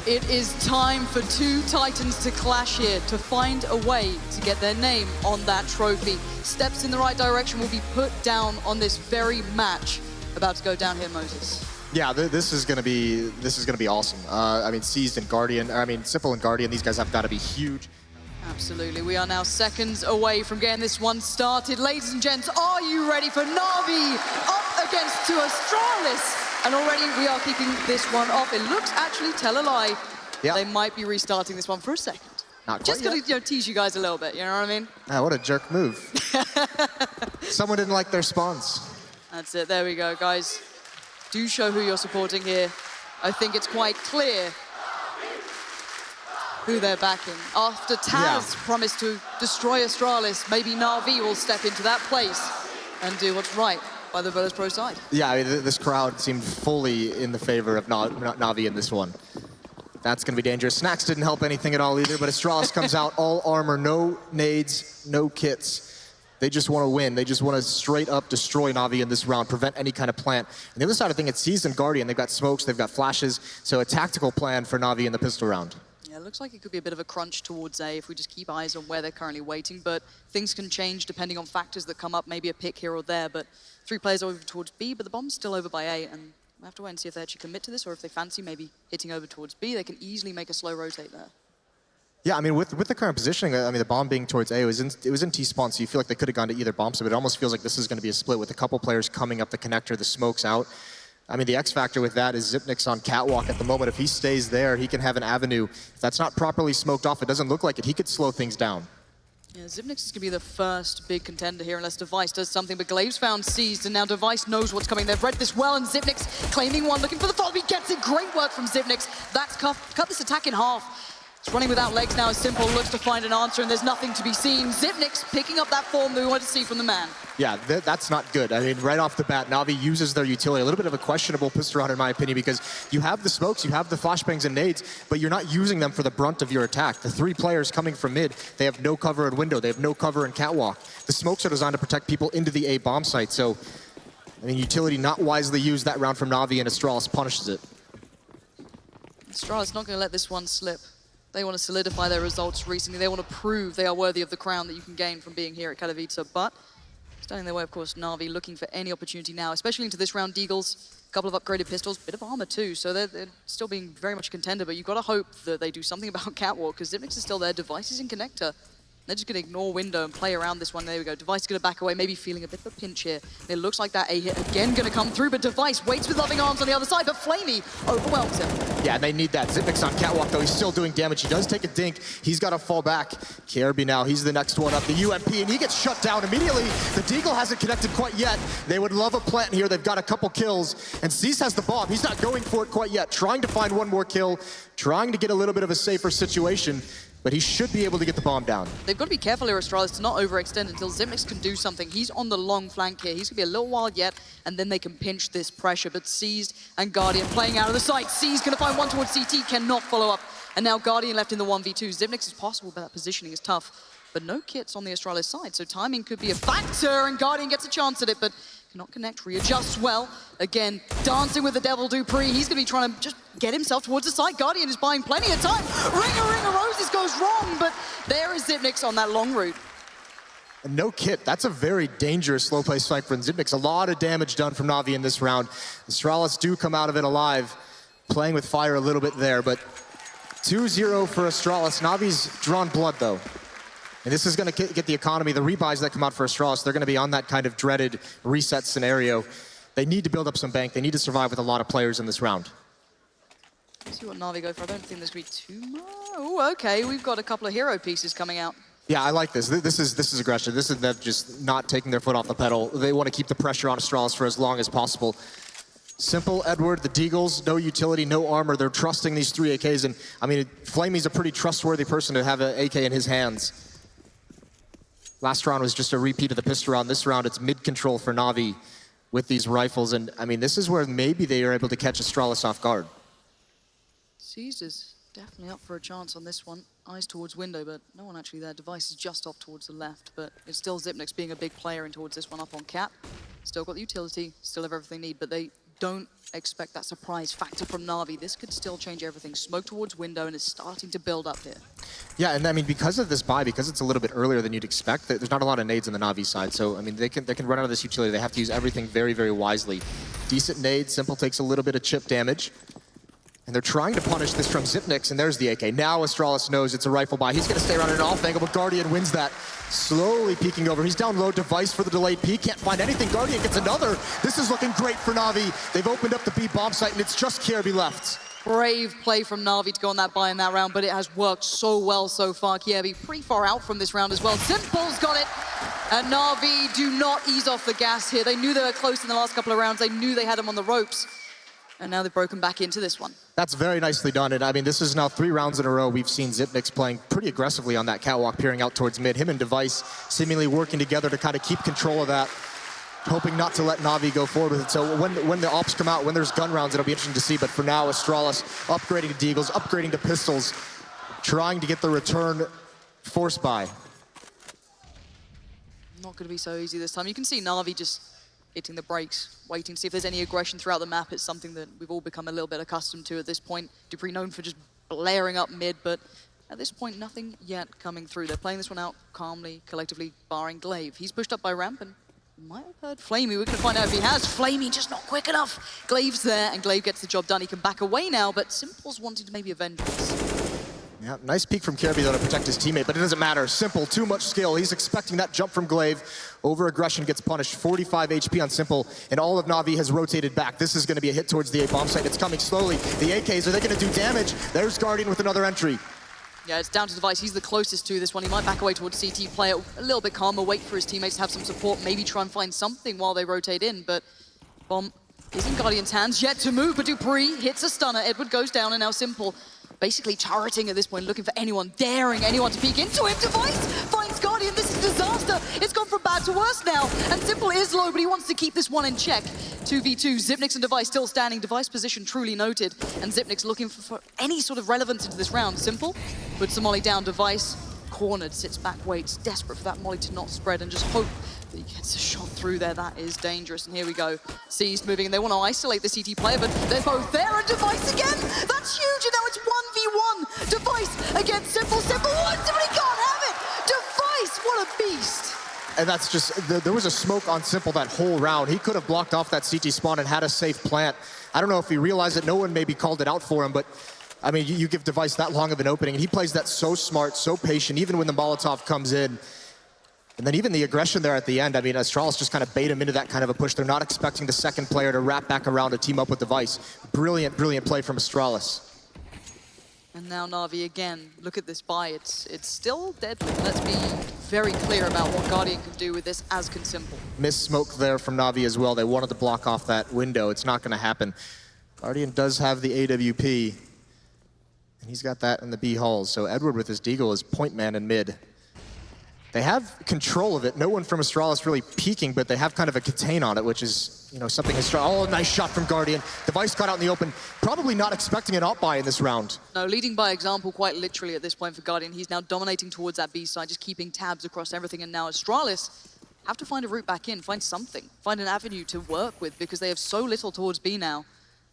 It is time for two titans to clash here to find a way to get their name on that trophy. Steps in the right direction will be put down on this very match about to go down here, Moses. Yeah, this is gonna be awesome. I mean, Seized and Guardian, Simple and Guardian, these guys have got to be huge. Absolutely, we are now seconds away from getting this one started. Ladies and gents, are you ready for Na'Vi up against Astralis? And already we are kicking this one off. It looks actually, tell a lie, yep. They might be restarting this one for a second. Not quite Just gonna yet. tease you guys a little bit, you know what I mean? Ah, what a jerk move. Someone didn't like their spawns. That's it, there we go, guys. Do show who you're supporting here. I think it's quite clear who they're backing. After Taz promised to destroy Astralis, maybe Na'Vi will step into that place and do what's right by the ESL Pro side. Yeah, I mean, this crowd seemed fully in the favor of Na'Vi in this one. That's going to be dangerous. Snacks didn't help anything at all either, but Astralis comes out all armor, no nades, no kits. They just want to win. They just want to straight up destroy Na'Vi in this round, prevent any kind of plant. And the other side of the thing, it's Seized and Guardian. They've got smokes, they've got flashes, so a tactical plan for Na'Vi in the pistol round. Yeah, it looks like it could be a bit of a crunch towards A if we just keep eyes on where they're currently waiting, but things can change depending on factors that come up, maybe a pick here or there, but 3 players over towards B, but the bomb's still over by A, and we'll have to wait and see if they actually commit to this, or if they fancy maybe hitting over towards B, they can easily make a slow rotate there. Yeah, I mean, with the current positioning, I mean, the bomb being towards A, it was in T-spawn, so you feel like they could have gone to either bomb, so it almost feels like this is going to be a split with a couple players coming up the connector, the smoke's out. I mean, the X factor with that is Xyp9x on catwalk at the moment. If he stays there, he can have an avenue. If that's not properly smoked off, it doesn't look like it. He could slow things down. Yeah, Xyp9x is going to be the first big contender here unless Device does something, but Glaive's found Seized, and now Device knows what's coming. They've read this well, and Xyp9x claiming one, looking for the follow. He gets it. Great work from Xyp9x. That's cut this attack in half. It's running without legs now as Simple looks to find an answer, and there's nothing to be seen. Xyp9x picking up that form that we wanted to see from the man. Yeah, that's not good. I mean, right off the bat, Na'Vi uses their utility. A little bit of a questionable pistol round, in my opinion, because you have the smokes, you have the flashbangs and nades, but you're not using them for the brunt of your attack. The 3 players coming from mid, they have no cover in window, they have no cover in catwalk. The smokes are designed to protect people into the A bomb site, so, I mean, utility not wisely used that round from Na'Vi, and Astralis punishes it. Astralis not going to let this one slip. They want to solidify their results recently. They want to prove they are worthy of the crown that you can gain from being here at Katowice. But standing their way, of course, Na'Vi looking for any opportunity now, especially into this round. Deagles, a couple of upgraded pistols, bit of armor too. So they're still being very much a contender. But you've got to hope that they do something about Catwalk, because Xyp9x is still there. Device is in connector. They're just going to ignore window and play around this one. There we go. Device is going to back away, maybe feeling a bit of a pinch here. And it looks like that A hit again going to come through, but Device waits with loving arms on the other side, but Flamey overwhelms him. Yeah, they need that. Xyp9x on catwalk, though. He's still doing damage. He does take a dink. He's got to fall back. KRB now, he's the next one up. The UMP, and he gets shut down immediately. The Deagle hasn't connected quite yet. They would love a plant here. They've got a couple kills. And Cease has the bomb. He's not going for it quite yet. Trying to find one more kill. Trying to get a little bit of a safer situation. But he should be able to get the bomb down. They've got to be careful here, Astralis, to not overextend until Xyp9x can do something. He's on the long flank here. He's going to be a little while yet, and then they can pinch this pressure. But Seized and Guardian playing out of the sight. Seized going to find one towards CT, cannot follow up. And now Guardian left in the 1v2. Xyp9x is possible, but that positioning is tough. But no kits on the Astralis side, so timing could be a factor, and Guardian gets a chance at it, but cannot connect, readjusts well. Again, dancing with the Devil Dupree. He's going to be trying to just get himself towards the side. Guardian is buying plenty of time. Ring of Roses goes wrong, but there is Xyp9x on that long route. No kit. That's a very dangerous slow play strike from Xyp9x. A lot of damage done from Na'Vi in this round. Astralis do come out of it alive, playing with fire a little bit there, but 2-0 for Astralis. Na'Vi's drawn blood, though. And this is going to get the economy, the rebuys that come out for Astralis, they're going to be on that kind of dreaded reset scenario. They need to build up some bank. They need to survive with a lot of players in this round. Let's see what Na'Vi go for. I don't think there's going to be too much. Oh, okay. We've got a couple of hero pieces coming out. Yeah, I like this. This is aggression. This is them just not taking their foot off the pedal. They want to keep the pressure on Astralis for as long as possible. Simple, Edward, the Deagles, no utility, no armor. They're trusting these 3 AKs. And, I mean, Flamey's a pretty trustworthy person to have an AK in his hands. Last round was just a repeat of the pistol round. This round, it's mid-control for Na'Vi with these rifles. And, I mean, this is where maybe they are able to catch Astralis off guard. Seized is definitely up for a chance on this one. Eyes towards window, but no one actually there. Device is just off towards the left, but it's still Xyp9x being a big player in towards this one up on cap. Still got the utility, still have everything they need, but they don't expect that surprise factor from Na'Vi. This could still change everything. Smoke towards window, and it's starting to build up here. Yeah, and I mean, because of this buy, because it's a little bit earlier than you'd expect, there's not a lot of nades on the Na'Vi side. So, I mean, they can run out of this utility. They have to use everything very, very wisely. Decent nade. Simple takes a little bit of chip damage. And they're trying to punish this from Xyp9x, and there's the AK. Now Astralis knows it's a rifle buy. He's going to stay around an off angle, but Guardian wins that. Slowly peeking over. He's down low. Device for the delayed peek. Can't find anything. Guardian gets another. This is looking great for Na'Vi. They've opened up the B bomb site, and it's just Kjaerbye left. Brave play from Na'Vi to go on that buy in that round, but it has worked so well so far. Kjaerbye pretty far out from this round as well. Simple's got it. And Na'Vi do not ease off the gas here. They knew they were close in the last couple of rounds. They knew they had him on the ropes. And now they've broken back into this one. That's very nicely done. And I mean, this is now 3 rounds in a row. We've seen Xyp9x playing pretty aggressively on that catwalk, peering out towards mid. Him and Device seemingly working together to kind of keep control of that, hoping not to let Na'Vi go forward with it. So when the ops come out, when there's gun rounds, it'll be interesting to see. But for now, Astralis upgrading to deagles, upgrading to pistols, trying to get the return force buy. Not going to be so easy this time. You can see Na'Vi just hitting the brakes, waiting to see if there's any aggression throughout the map. It's something that we've all become a little bit accustomed to at this point. dupreeh known for just blaring up mid, but at this point, nothing yet coming through. They're playing this one out calmly, collectively, barring Glaive. He's pushed up by ramp and might have heard Flamey. We're going to find out if he has. Flamey just not quick enough. Glaive's there, and Glaive gets the job done. He can back away now, but Simple's wanting to maybe avenge this. Yeah, nice peek from Kjaerbye though to protect his teammate, but it doesn't matter. Simple, too much skill. He's expecting that jump from Glaive. Over-aggression gets punished. 45 HP on Simple, and all of Na'Vi has rotated back. This is going to be a hit towards the A bomb site. It's coming slowly. The AKs, are they going to do damage? There's Guardian with another entry. Yeah, it's down to Device. He's the closest to this one. He might back away towards CT, play it a little bit calmer, wait for his teammates to have some support, maybe try and find something while they rotate in, but bomb is in Guardian's hands, yet to move, but dupreeh hits a stunner. Edward goes down, and now Simple basically turreting at this point, looking for anyone, daring anyone to peek into him. Device finds Guardian. This is disaster. It's gone from bad to worse now. And Simple is low, but he wants to keep this one in check. 2v2, Xyp9x and Device still standing. Device position truly noted. And Xyp9x looking for any sort of relevance into this round. Simple puts the molly down. Device cornered, sits back, waits, desperate for that molly to not spread, and just hope that he gets a shot through there. That is dangerous. And here we go. Seized moving, and they want to isolate the CT player, but they're both there. And Device again. That's huge. And now it's 1v1. Device against Simple. Simple wants it, but he can't have it. Device, what a beast. And that's just, there was a smoke on Simple that whole round. He could have blocked off that CT spawn and had a safe plant. I don't know if he realized it. No one maybe called it out for him, but I mean, you give Device that long of an opening, and he plays that so smart, so patient, even when the Molotov comes in. And then even the aggression there at the end, I mean, Astralis just kind of bait him into that kind of a push. They're not expecting the second player to wrap back around to team up with Device. Brilliant, brilliant play from Astralis. And now Na'Vi again, look at this buy. It's still deadly. Let's be very clear about what Guardian can do with this, as can Simple. Missed smoke there from Na'Vi as well. They wanted to block off that window. It's not going to happen. Guardian does have the AWP, and he's got that in the B halls. So Edward with his deagle is point man in mid. They have control of it. No one from Astralis really peeking, but they have kind of a contain on it, which is, you know, something Astralis. Oh, nice shot from Guardian. Device got out in the open. Probably not expecting an out-buy in this round. No, leading by example quite literally at this point for Guardian. He's now dominating towards that B side, just keeping tabs across everything. And now Astralis have to find a route back in, find something, find an avenue to work with, because they have so little towards B now.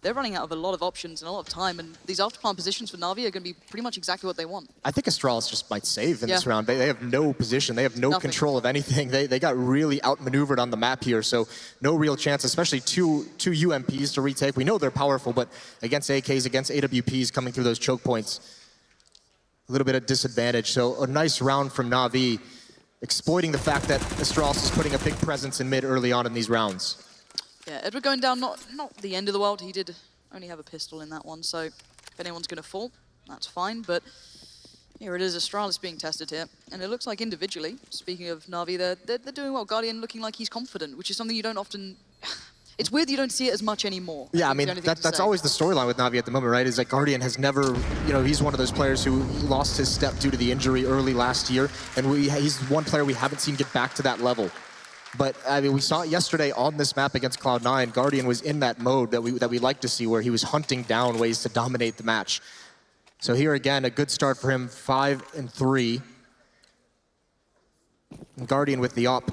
They're running out of a lot of options and a lot of time, and these afterplan positions for Na'Vi are going to be pretty much exactly what they want. I think Astralis just might save in this round. They have no position. They have no control of anything. They got really outmaneuvered on the map here, so no real chance, especially two UMPs to retake. We know they're powerful, but against AKs, against AWPs coming through those choke points, a little bit of disadvantage. So a nice round from Na'Vi, exploiting the fact that Astralis is putting a big presence in mid early on in these rounds. Yeah, Edward going down, not the end of the world. He did only have a pistol in that one, so if anyone's going to fall, that's fine. But here it is, Astralis being tested here. And it looks like individually, speaking of Na'Vi, they're doing well. Guardian looking like he's confident, which is something you don't often... It's weird you don't see it as much anymore. Yeah, I mean, that's always the storyline with Na'Vi at the moment, right? Is that Guardian has never, you know, he's one of those players who lost his step due to the injury early last year. And he's one player we haven't seen get back to that level. But I mean, we saw it yesterday on this map against Cloud9. Guardian was in that mode that we like to see, where he was hunting down ways to dominate the match. So here again, a good start for him, 5-3. And Guardian with the op.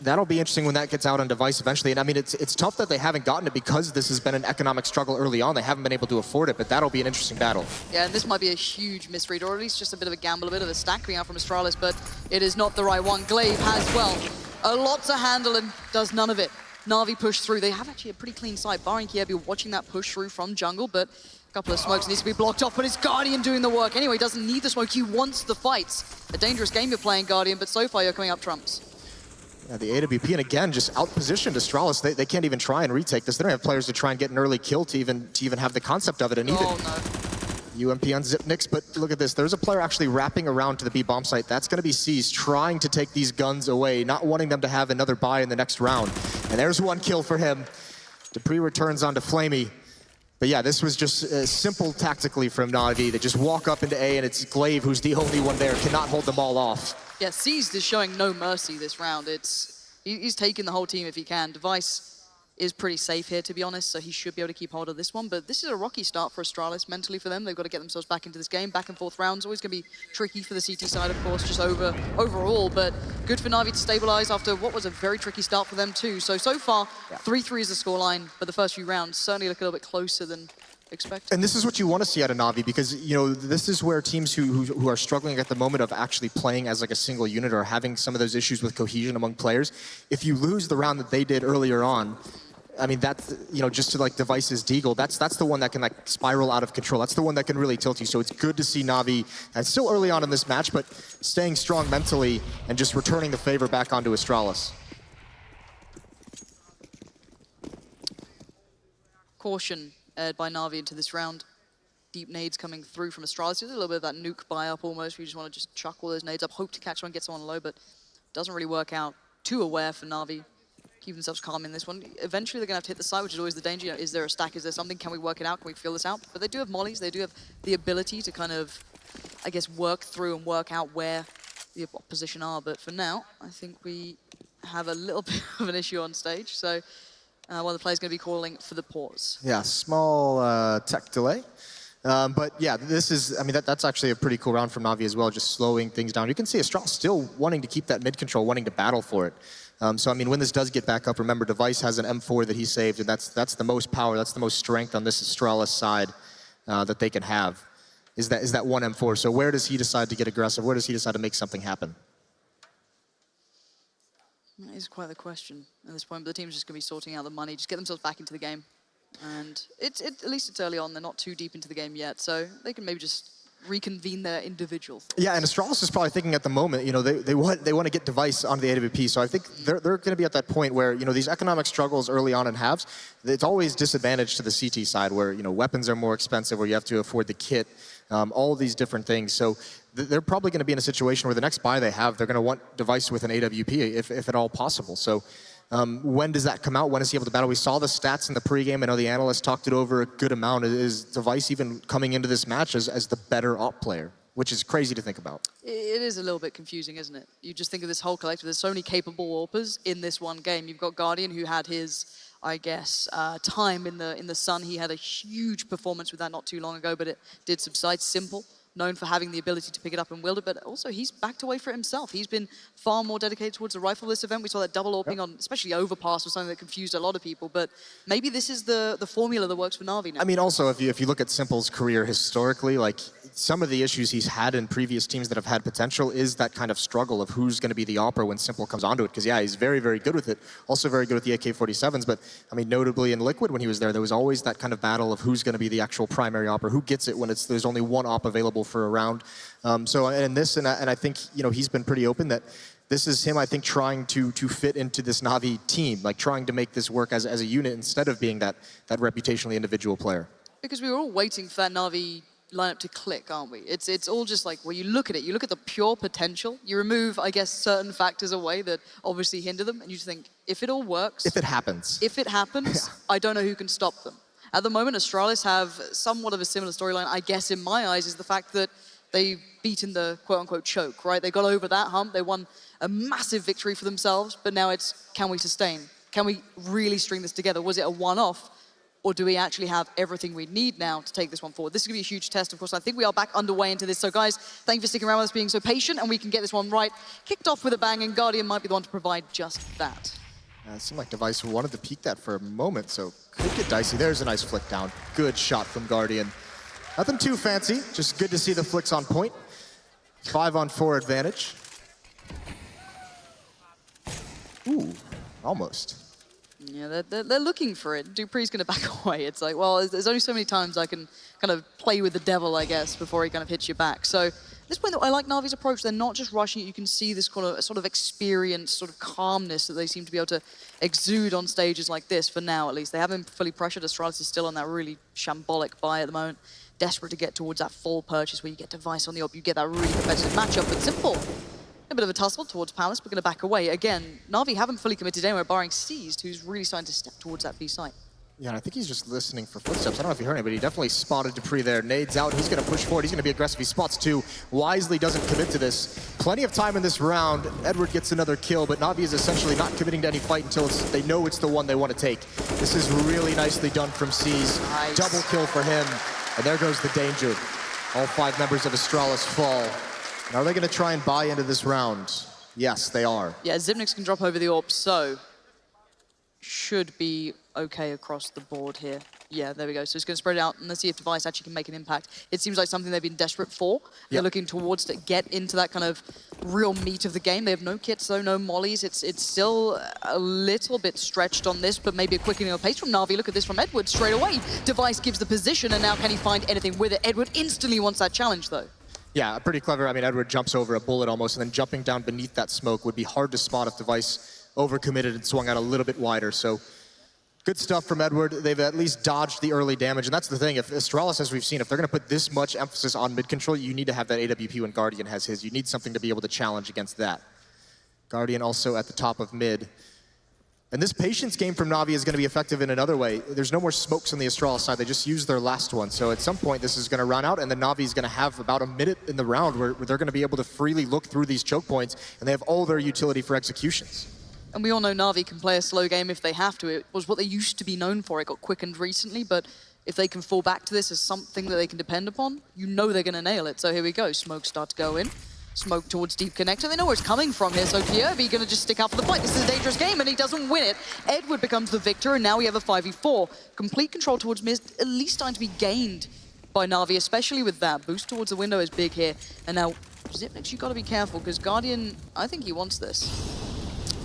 That'll be interesting when that gets out on device eventually. And I mean, it's tough that they haven't gotten it because this has been an economic struggle early on. They haven't been able to afford it, but that'll be an interesting battle. Yeah, and this might be a huge misread, or at least just a bit of a gamble, a bit of a stack coming out from Astralis, but it is not the right one. Glaive has, well, a lot to handle and does none of it. Na'Vi push through. They have actually a pretty clean side. Barring Kiebi watching that push through from jungle, but a couple of smokes needs to be blocked off, but it's Guardian doing the work. Anyway, doesn't need the smoke, he wants the fights. A dangerous game you're playing, Guardian, but so far you're coming up trumps. Yeah, the AWP, and again, just outpositioned Astralis. They can't even try and retake this. They don't have players to try and get an early kill to even have the concept of it. And even UMP on Zipnix, but look at this. There's a player actually wrapping around to the B bomb site. That's going to be Seas trying to take these guns away, not wanting them to have another buy in the next round. And there's one kill for him. Dupree returns onto Flamey. But yeah, this was just simple tactically from Na'Vi. They just walk up into A, and it's Glaive who's the only one there, cannot hold them all off. Yeah, Seized is showing no mercy this round. He's taking the whole team if he can. Device is pretty safe here, to be honest, so he should be able to keep hold of this one. But this is a rocky start for Astralis mentally for them. They've got to get themselves back into this game. Back and forth rounds, always going to be tricky for the CT side, of course, just overall. But good for Na'Vi to stabilize after what was a very tricky start for them too. So far, 3-3 is the scoreline, but the first few rounds certainly look a little bit closer than expected. And this is what you want to see out of Na'Vi, because this is where teams who are struggling at the moment of actually playing as like a single unit or having some of those issues with cohesion among players. If you lose the round that they did earlier on, I mean, that's, just to like Device's Deagle, that's the one that can like spiral out of control. That's the one that can really tilt you. So it's good to see Na'Vi, and it's still early on in this match, but staying strong mentally and just returning the favor back onto Astralis. Caution by Na'Vi into this round. Deep nades coming through from Astralis. There's a little bit of that nuke buy up almost, where you just want to just chuck all those nades up, hope to catch one, get someone low, but doesn't really work out. Too aware for Na'Vi. Keep themselves calm in this one. Eventually they're going to have to hit the site, which is always the danger. Is there a stack? Is there something? Can we work it out? Can we feel this out? But they do have mollies. They do have the ability to kind of, I guess, work through and work out where the opposition are. But for now, I think we have a little bit of an issue on stage. So one of the players going to be calling for the pause. Yeah, small tech delay. But yeah, this is, I mean, that's actually a pretty cool round from Na'Vi as well, just slowing things down. You can see Astralis still wanting to keep that mid control, wanting to battle for it. So I mean, when this does get back up, remember Device has an M4 that he saved, and that's the most power, that's the most strength on this Astralis side that they can have, is that one M4. So where does he decide to get aggressive? Where does he decide to make something happen? That is quite the question at this point, but the team's just going to be sorting out the money, just get themselves back into the game. And at least it's early on, they're not too deep into the game yet, so they can maybe just reconvene their individual thoughts. Yeah, and Astralis is probably thinking at the moment, they want to get Device onto the AWP, so I think they're going to be at that point where, these economic struggles early on in halves, it's always disadvantage to the CT side where, weapons are more expensive, where you have to afford the kit, all these different things. So they're probably going to be in a situation where the next buy they have, they're going to want Device with an AWP if at all possible. So when does that come out? When is he able to battle? We saw the stats in the pregame. I know the analysts talked it over a good amount. Is Device even coming into this match as the better op player? Which is crazy to think about. It is a little bit confusing, isn't it? You just think of this whole collective. There's so many capable AWPers in this one game. You've got Guardian, who had his, I guess, time in the sun. He had a huge performance with that not too long ago, but it did subside. Simple, known for having the ability to pick it up and wield it, but also he's backed away for himself. He's been far more dedicated towards the rifle this event. We saw that double AWPing on, especially Overpass, was something that confused a lot of people, but maybe this is the formula that works for Na'Vi now. I mean, also, if you look at Simple's career historically, like, some of the issues he's had in previous teams that have had potential is that kind of struggle of who's going to be the opera when Simple comes onto it, because yeah, he's very, very good with it, also very good with the AK-47s, but I mean, notably in Liquid when he was there was always that kind of battle of who's going to be the actual primary opera, who gets it when there's only one op available for a round. So in this, and I think, he's been pretty open that this is him, I think, trying to fit into this Na'Vi team, like trying to make this work as a unit instead of being that reputationally individual player. Because we were all waiting for that Na'Vi lineup to click, aren't we? It's all just like, well, you look at it, you look at the pure potential, you remove, I guess, certain factors away that obviously hinder them, and you just think, if it all works... If it happens. If it happens, I don't know who can stop them. At the moment, Astralis have somewhat of a similar storyline, I guess, in my eyes, is the fact that they've beaten the quote-unquote choke, right? They got over that hump, they won a massive victory for themselves, but now it's, can we sustain? Can we really string this together? Was it a one-off? or do we actually have everything we need now to take this one forward? This is going to be a huge test, of course. I think we are back underway into this. So, guys, thank you for sticking around with us, being so patient, and we can get this one right. Kicked off with a bang, and Guardian might be the one to provide just that. It seemed like Device wanted to peek that for a moment, so could get dicey. There's a nice flick down. Good shot from Guardian. Nothing too fancy, just good to see the flicks on point. 5-on-4 advantage. Ooh, almost. Yeah, they're looking for it. Dupree's going to back away. It's like, well, there's only so many times I can kind of play with the devil, I guess, before he kind of hits you back. So at this point, I like Na'Vi's approach. They're not just rushing it. You can see this kind of sort of experience, sort of calmness that they seem to be able to exude on stages like this, for now at least. They haven't fully pressured. Astralis is still on that really shambolic buy at the moment. Desperate to get towards that full purchase where you get Device on the op, you get that really competitive matchup. But Simple, a bit of a tussle towards Palace, but going to back away. Again, Na'Vi haven't fully committed anywhere, barring Seized, who's really starting to step towards that B site. Yeah, and I think he's just listening for footsteps. I don't know if you heard him, but he definitely spotted Dupree there. Nades out, he's going to push forward, he's going to be aggressive. He spots two, wisely doesn't commit to this. Plenty of time in this round. Edward gets another kill, but Na'Vi is essentially not committing to any fight until they know it's the one they want to take. This is really nicely done from Seized. Nice. Double kill for him, and there goes the danger. All 5 members of Astralis fall. And are they going to try and buy into this round? Yes, they are. Yeah, Xyp9x can drop over the AWP, so should be okay across the board here. Yeah, there we go. So it's going to spread it out, and let's see if Device actually can make an impact. It seems like something they've been desperate for. They're looking towards to get into that kind of real meat of the game. They have no kits, though, no mollies. It's still a little bit stretched on this, but maybe a quickening of pace from Na'Vi. Look at this from Edward straight away. Device gives the position, and now can he find anything with it? Edward instantly wants that challenge, though. Yeah, pretty clever. I mean, Edward jumps over a bullet almost, and then jumping down beneath that smoke would be hard to spot if Device overcommitted and swung out a little bit wider. So good stuff from Edward. They've at least dodged the early damage, and that's the thing. If Astralis, as we've seen, if they're going to put this much emphasis on mid control, you need to have that AWP when Guardian has his. You need something to be able to challenge against that. Guardian also at the top of mid. And this patience game from Na'Vi is going to be effective in another way. There's no more smokes on the Astralis side. They just used their last one. So at some point, this is going to run out, and then Na'Vi is going to have about a minute in the round where they're going to be able to freely look through these choke points, and they have all their utility for executions. And we all know Na'Vi can play a slow game if they have to. It was what they used to be known for. It got quickened recently, but if they can fall back to this as something that they can depend upon, you know they're going to nail it. So here we go. Smoke start to go in. Smoke towards Deep Connector. They know where it's coming from here, so Kiovi going to just stick out for the fight. This is a dangerous game, and he doesn't win it. Edward becomes the victor, and now we have a 5v4. Complete control towards mid, at least starting to be gained by Na'Vi, especially with that. Boost towards the window is big here. And now, Xyp9x, you got to be careful, because Guardian, I think he wants this.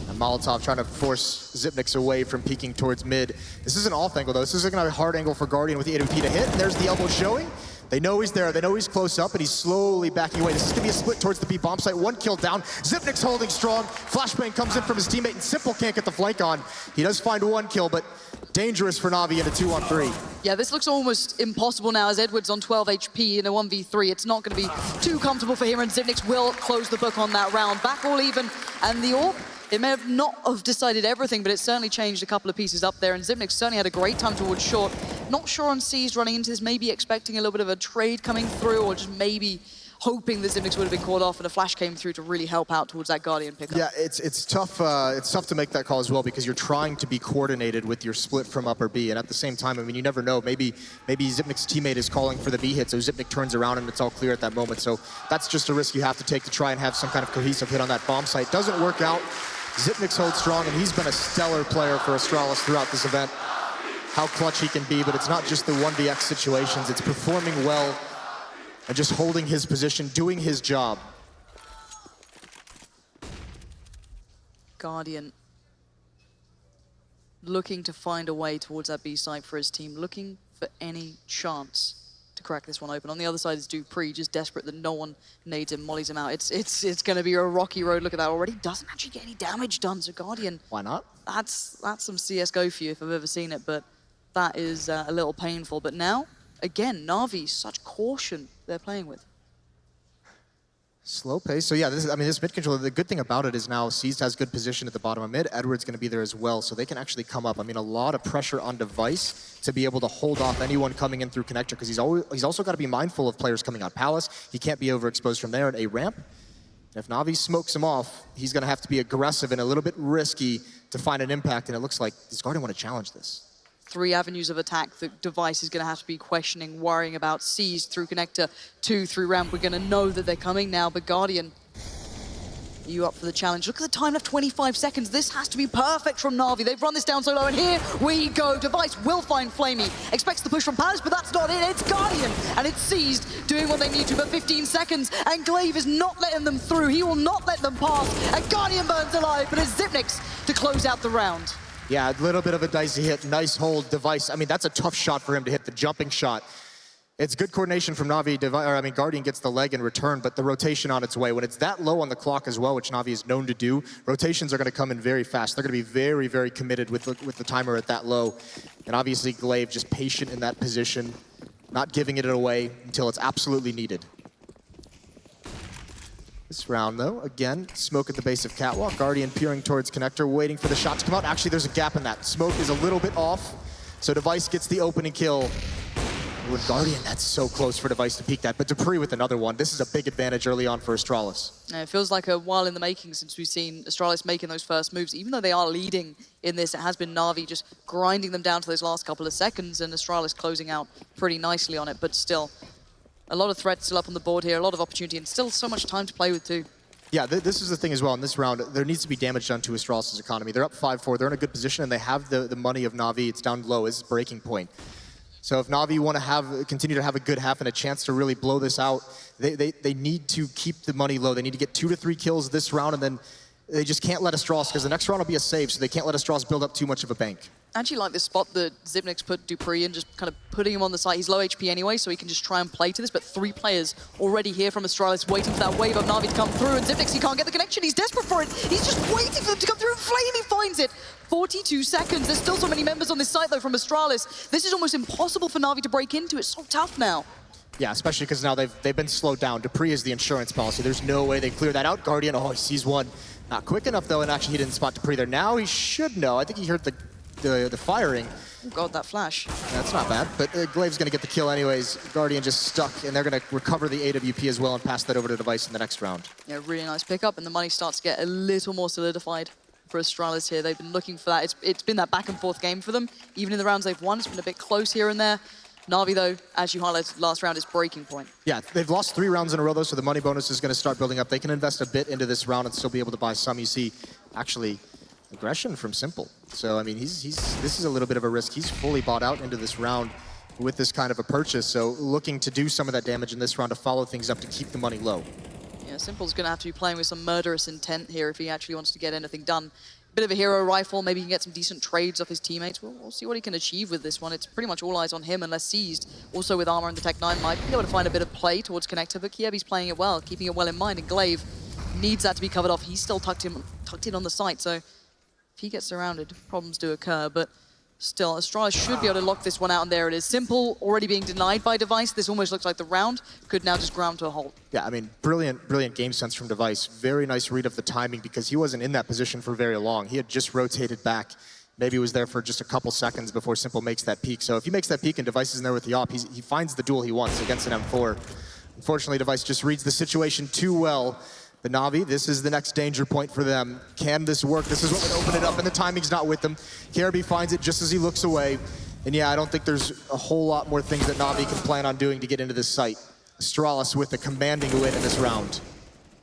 And Molotov trying to force Xyp9x away from peeking towards mid. This is an off angle, though. This is going to be a hard angle for Guardian with the AWP to hit, and there's the elbow showing. They know he's there, they know he's close up, and he's slowly backing away. This is gonna be a split towards the B bomb site. 1 kill down. Xyp9x holding strong. Flashbang comes in from his teammate, and Simple can't get the flank on. He does find 1 kill, but dangerous for Na'Vi in a 2-on-3. Yeah, this looks almost impossible now as Edward's on 12 HP in a 1v3. It's not gonna be too comfortable for him, and Xyp9x will close the book on that round. Back all even, and the AWP, it may have not have decided everything, but it certainly changed a couple of pieces up there, and Xyp9x certainly had a great time towards short. Not sure on Seized running into this, maybe expecting a little bit of a trade coming through, or just maybe hoping that Xyp9x would have been called off and a flash came through to really help out towards that Guardian pickup. Yeah, it's tough to make that call as well, because you're trying to be coordinated with your split from upper B, and at the same time, I mean, you never know. Maybe Xyp9x's teammate is calling for the B hit, so Xyp9x turns around and it's all clear at that moment. So that's just a risk you have to take to try and have some kind of cohesive hit on that bomb site. Doesn't work out. Xyp9x holds strong, and he's been a stellar player for Astralis throughout this event. How clutch he can be, but it's not just the 1vx situations. It's performing well and just holding his position, doing his job. Guardian looking to find a way towards that B site for his team, looking for any chance to crack this one open. On the other side is Dupree, just desperate that no one nades him, mollies him out. It's going to be a rocky road. Look at that already. Doesn't actually get any damage done, so Guardian. Why not? That's some CSGO for you if I've ever seen it, but that is a little painful. But now, again, Na'Vi, such caution they're playing with. Slow pace. So yeah, this mid control, the good thing about it is now Seized has good position at the bottom of mid. Edward's going to be there as well, so they can actually come up. I mean, a lot of pressure on Device to be able to hold off anyone coming in through connector, because he's also got to be mindful of players coming out Palace. He can't be overexposed from there at A ramp. And if Na'Vi smokes him off, he's going to have to be aggressive and a little bit risky to find an impact, and it looks like does Guardian want to challenge this? three avenues of attack that Device is going to have to be questioning, worrying about. Seized through connector, 2 through ramp. We're going to know that they're coming now, but Guardian, are you up for the challenge? Look at the time left, 25 seconds. This has to be perfect from Na'Vi. They've run this down so low, and here we go. Device will find Flamey. Expects the push from Palace, but that's not it. It's Guardian, and it's Seized, doing what they need to, but 15 seconds, and Glaive is not letting them through. He will not let them pass, and Guardian burns alive, but it's Xyp9x to close out the round. Yeah, a little bit of a dicey hit. Nice hold, Device. I mean, that's a tough shot for him to hit, the jumping shot. It's good coordination from Na'Vi. Guardian gets the leg in return, but the rotation on its way. When it's that low on the clock as well, which Na'Vi is known to do, rotations are going to come in very fast. They're going to be very, very committed with the timer at that low. And obviously, Glaive just patient in that position, not giving it away until it's absolutely needed. This round, though, again, smoke at the base of Catwalk. Guardian peering towards connector, waiting for the shot to come out. Actually, there's a gap in that. Smoke is a little bit off, so Device gets the opening kill. With Guardian, that's so close for Device to peek that, but dupreeh with another one. This is a big advantage early on for Astralis. Yeah, it feels like a while in the making since we've seen Astralis making those first moves. Even though they are leading in this, it has been Na'Vi just grinding them down to those last couple of seconds, and Astralis closing out pretty nicely on it, but still, a lot of threats still up on the board here, a lot of opportunity, and still so much time to play with too. Yeah, this is the thing as well. In this round, there needs to be damage done to Astralis' economy. They're up 5-4, they're in a good position, and they have the money of Na'Vi. It's down low, it's breaking point. So if Na'Vi want to continue to have a good half and a chance to really blow this out, they need to keep the money low. They need to get 2 to 3 kills this round, and then they just can't let Astralis, because the next round will be a save, so they can't let Astralis build up too much of a bank. I actually like this spot that Xyp9x put dupreeh in, just kind of putting him on the side. He's low HP anyway, so he can just try and play to this, but 3 players already here from Astralis waiting for that wave of Na'Vi to come through, and Xyp9x, he can't get the connection. He's desperate for it. He's just waiting for them to come through, and Flamey finds it. 42 seconds. There's still so many members on this site, though, from Astralis. This is almost impossible for Na'Vi to break into. It's so tough now. Yeah, especially because now they've been slowed down. dupreeh is the insurance policy. There's no way they clear that out. Guardian, oh, he sees one. Not quick enough, though, and actually he didn't spot dupreeh there. Now he should know. I think he heard the firing. Oh God, that flash. That's not bad, but Glaive's going to get the kill anyways. Guardian just stuck, and they're going to recover the AWP as well and pass that over to Device in the next round. Yeah, really nice pickup, and the money starts to get a little more solidified for Astralis here. They've been looking for that. It's been that back and forth game for them. Even in the rounds they've won, it's been a bit close here and there. Na'Vi, though, as you highlighted last round, is breaking point. Yeah, they've lost 3 rounds in a row, though, so the money bonus is going to start building up. They can invest a bit into this round and still be able to buy some. You see, actually, aggression from Simple. So, I mean, this is a little bit of a risk. He's fully bought out into this round with this kind of a purchase, so looking to do some of that damage in this round to follow things up to keep the money low. Yeah, Simple's going to have to be playing with some murderous intent here if he actually wants to get anything done. Bit of a hero rifle, maybe he can get some decent trades off his teammates. We'll see what he can achieve with this one. It's pretty much all eyes on him unless Seized. Also with armor and the Tech 9 might be able to find a bit of play towards connector, but Kiebi's playing it well, keeping it well in mind, and Glaive needs that to be covered off. He's still tucked in on the site, so if he gets surrounded, problems do occur, but still, Astralis should be able to lock this one out, and there it is. Simple already being denied by Device. This almost looks like the round could now just ground to a halt. Yeah, I mean, brilliant game sense from Device. Very nice read of the timing because he wasn't in that position for very long. He had just rotated back. Maybe was there for just a couple seconds before Simple makes that peek. So if he makes that peek and Device isn't there with the op, he finds the duel he wants against an M4. Unfortunately, Device just reads the situation too well. But Na'Vi, this is the next danger point for them. Can this work? This is what would open it up, and the timing's not with them. KRB finds it just as he looks away. And yeah, I don't think there's a whole lot more things that Na'Vi can plan on doing to get into this site. Astralis with a commanding win in this round.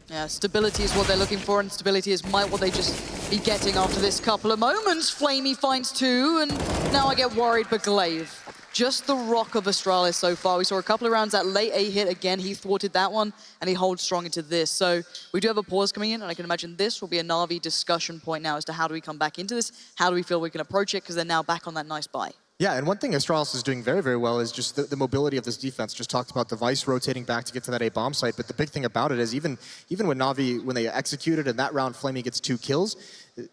Yeah, stability is what they're looking for, and stability is might what they just be getting after this couple of moments. Flamey finds 2, and now I get worried, but Glaive. Just the rock of Astralis so far. We saw a couple of rounds, that late A hit again, he thwarted that one, and he holds strong into this. So we do have a pause coming in, and I can imagine this will be a Na'Vi discussion point now as to how do we come back into this, how do we feel we can approach it, because they're now back on that nice buy. Yeah, and one thing Astralis is doing very, very well is just the mobility of this defense. Just talked about Device rotating back to get to that A bomb site, but the big thing about it is even when Na'Vi, when they executed and that round Flamey gets 2 kills,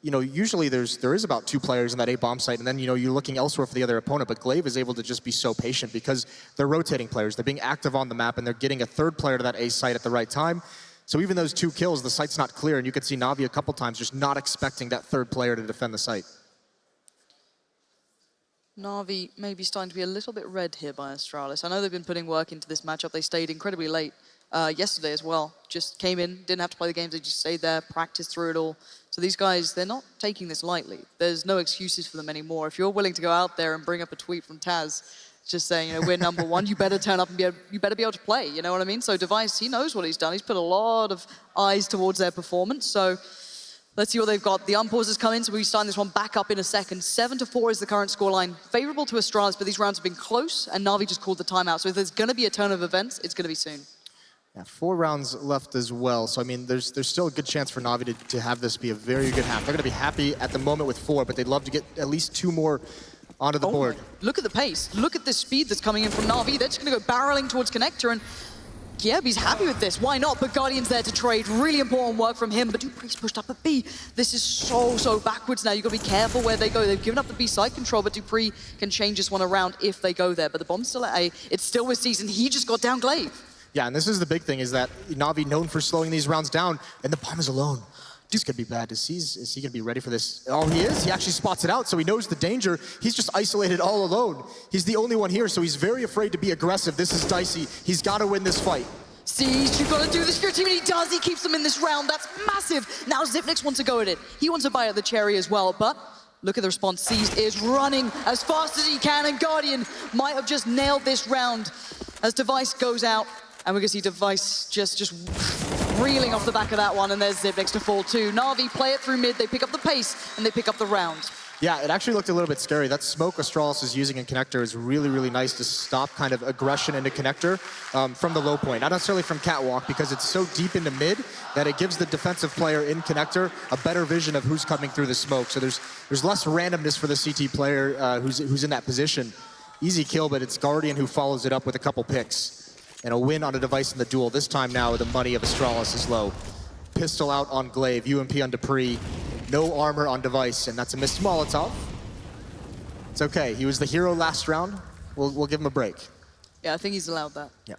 you know, usually there is about 2 players in that A bomb site, and then, you know, you're looking elsewhere for the other opponent, but Glaive is able to just be so patient because they're rotating players. They're being active on the map, and they're getting a 3rd player to that A site at the right time. So even those 2 kills, the site's not clear, and you could see Na'Vi a couple times just not expecting that 3rd player to defend the site. Na'Vi may be starting to be a little bit red here by Astralis. I know they've been putting work into this matchup. They stayed incredibly late yesterday as well. Just came in, didn't have to play the games. They just stayed there, practiced through it all. So these guys, they're not taking this lightly. There's no excuses for them anymore. If you're willing to go out there and bring up a tweet from Taz, just saying, you know, we're number one, you better turn up and you better be able to play, you know what I mean? So Device, he knows what he's done. He's put a lot of eyes towards their performance. So let's see what they've got. the unpause has come in, so we'll be starting this one back up in a second. 7-4 is the current scoreline. Favorable to Astralis, but these rounds have been close, and Na'Vi just called the timeout. So if there's going to be a turn of events, it's going to be soon. Yeah, 4 rounds left as well. So, I mean, there's still a good chance for Na'Vi to have this be a very good half. They're going to be happy at the moment with 4, but they'd love to get at least 2 more onto the board. Look at the pace. Look at the speed that's coming in from Na'Vi. They're just going to go barreling towards Connector, and yeah, he's happy with this. Why not? But Guardian's there to trade. Really important work from him, but Dupree's pushed up at B. This is so backwards now. You've got to be careful where they go. They've given up the B side control, but Dupree can change this one around if they go there. But the bomb's still at A. It's still with Season. He just got down Glaive. Yeah, and this is the big thing, is that Na'Vi known for slowing these rounds down, and the bomb is alone. This could be bad. Is he going to be ready for this? Oh, he is. He actually spots it out, so he knows the danger. He's just isolated all alone. He's the only one here, so he's very afraid to be aggressive. This is dicey. He's got to win this fight. Siege, you've got to do this for your team, and he does. He keeps them in this round. That's massive. Now Zipnix wants to go at it. He wants to bite at the cherry as well, but look at the response. Seized is running as fast as he can, and Guardian might have just nailed this round as Device goes out. And we're going to see Device just reeling off the back of that one, and there's Zipnix to fall too. Na'Vi play it through mid, they pick up the pace, and they pick up the round. Yeah, it actually looked a little bit scary. That smoke Astralis is using in Connector is really nice to stop kind of aggression into Connector from the low point. Not necessarily from Catwalk, because it's so deep into mid that it gives the defensive player in Connector a better vision of who's coming through the smoke. So there's less randomness for the CT player who's in that position. Easy kill, but it's Guardian who follows it up with a couple picks. And a win on a Device in the duel. This time now, the money of Astralis is low. Pistol out on Glaive, UMP on Dupree, no armor on Device, and that's a missed Molotov. It's okay, he was the hero last round. We'll give him a break. Yeah, I think he's allowed that. Yeah.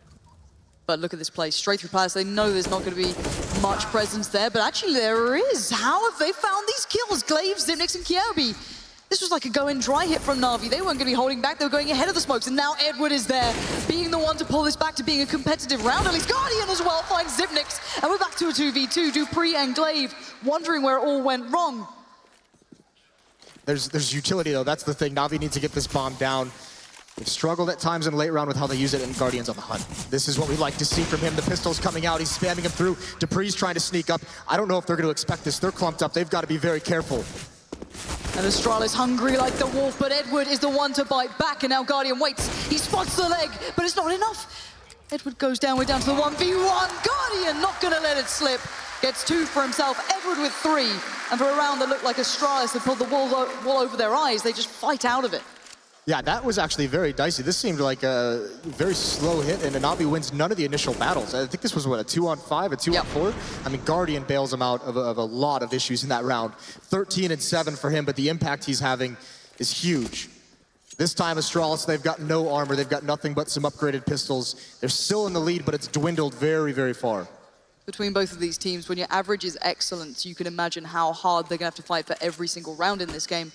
But look at this play, straight through Palace. They know there's not going to be much presence there, but actually there is. How have they found these kills? Glaive, Zipnix, and Kyobi. This was like a go-in dry hit from Na'Vi. They weren't going to be holding back. They were going ahead of the smokes. And now Edward is there, being the one to pull this back to being a competitive round. At least Guardian as well finds Zipnix. And we're back to a 2v2. Dupree and Glaive wondering where it all went wrong. There's utility, though. That's the thing. Na'Vi needs to get this bomb down. They've struggled at times in late round with how they use it, and Guardian's on the hunt. This is what we like to see from him. The pistol's coming out. He's spamming him through. Dupree's trying to sneak up. I don't know if they're going to expect this. They're clumped up. They've got to be very careful. And Astralis hungry like the wolf, but Edward is the one to bite back, and now Guardian waits. He spots the leg, but it's not enough. Edward goes down, we're down to the 1v1. Guardian not gonna let it slip. Gets 2 for himself, Edward with 3. And for a round that looked like Astralis had pulled the wool over their eyes, they just fight out of it. Yeah, that was actually very dicey. This seemed like a very slow hit, and Na'Vi wins none of the initial battles. I think this was, what, a 2-on-5, a 2-on-4? I mean, Guardian bails him out of a lot of issues in that round. 13-7 for him, but the impact he's having is huge. This time, Astralis, they've got no armor. They've got nothing but some upgraded pistols. They're still in the lead, but it's dwindled very far. Between both of these teams, when your average is excellent, you can imagine how hard they're gonna have to fight for every single round in this game.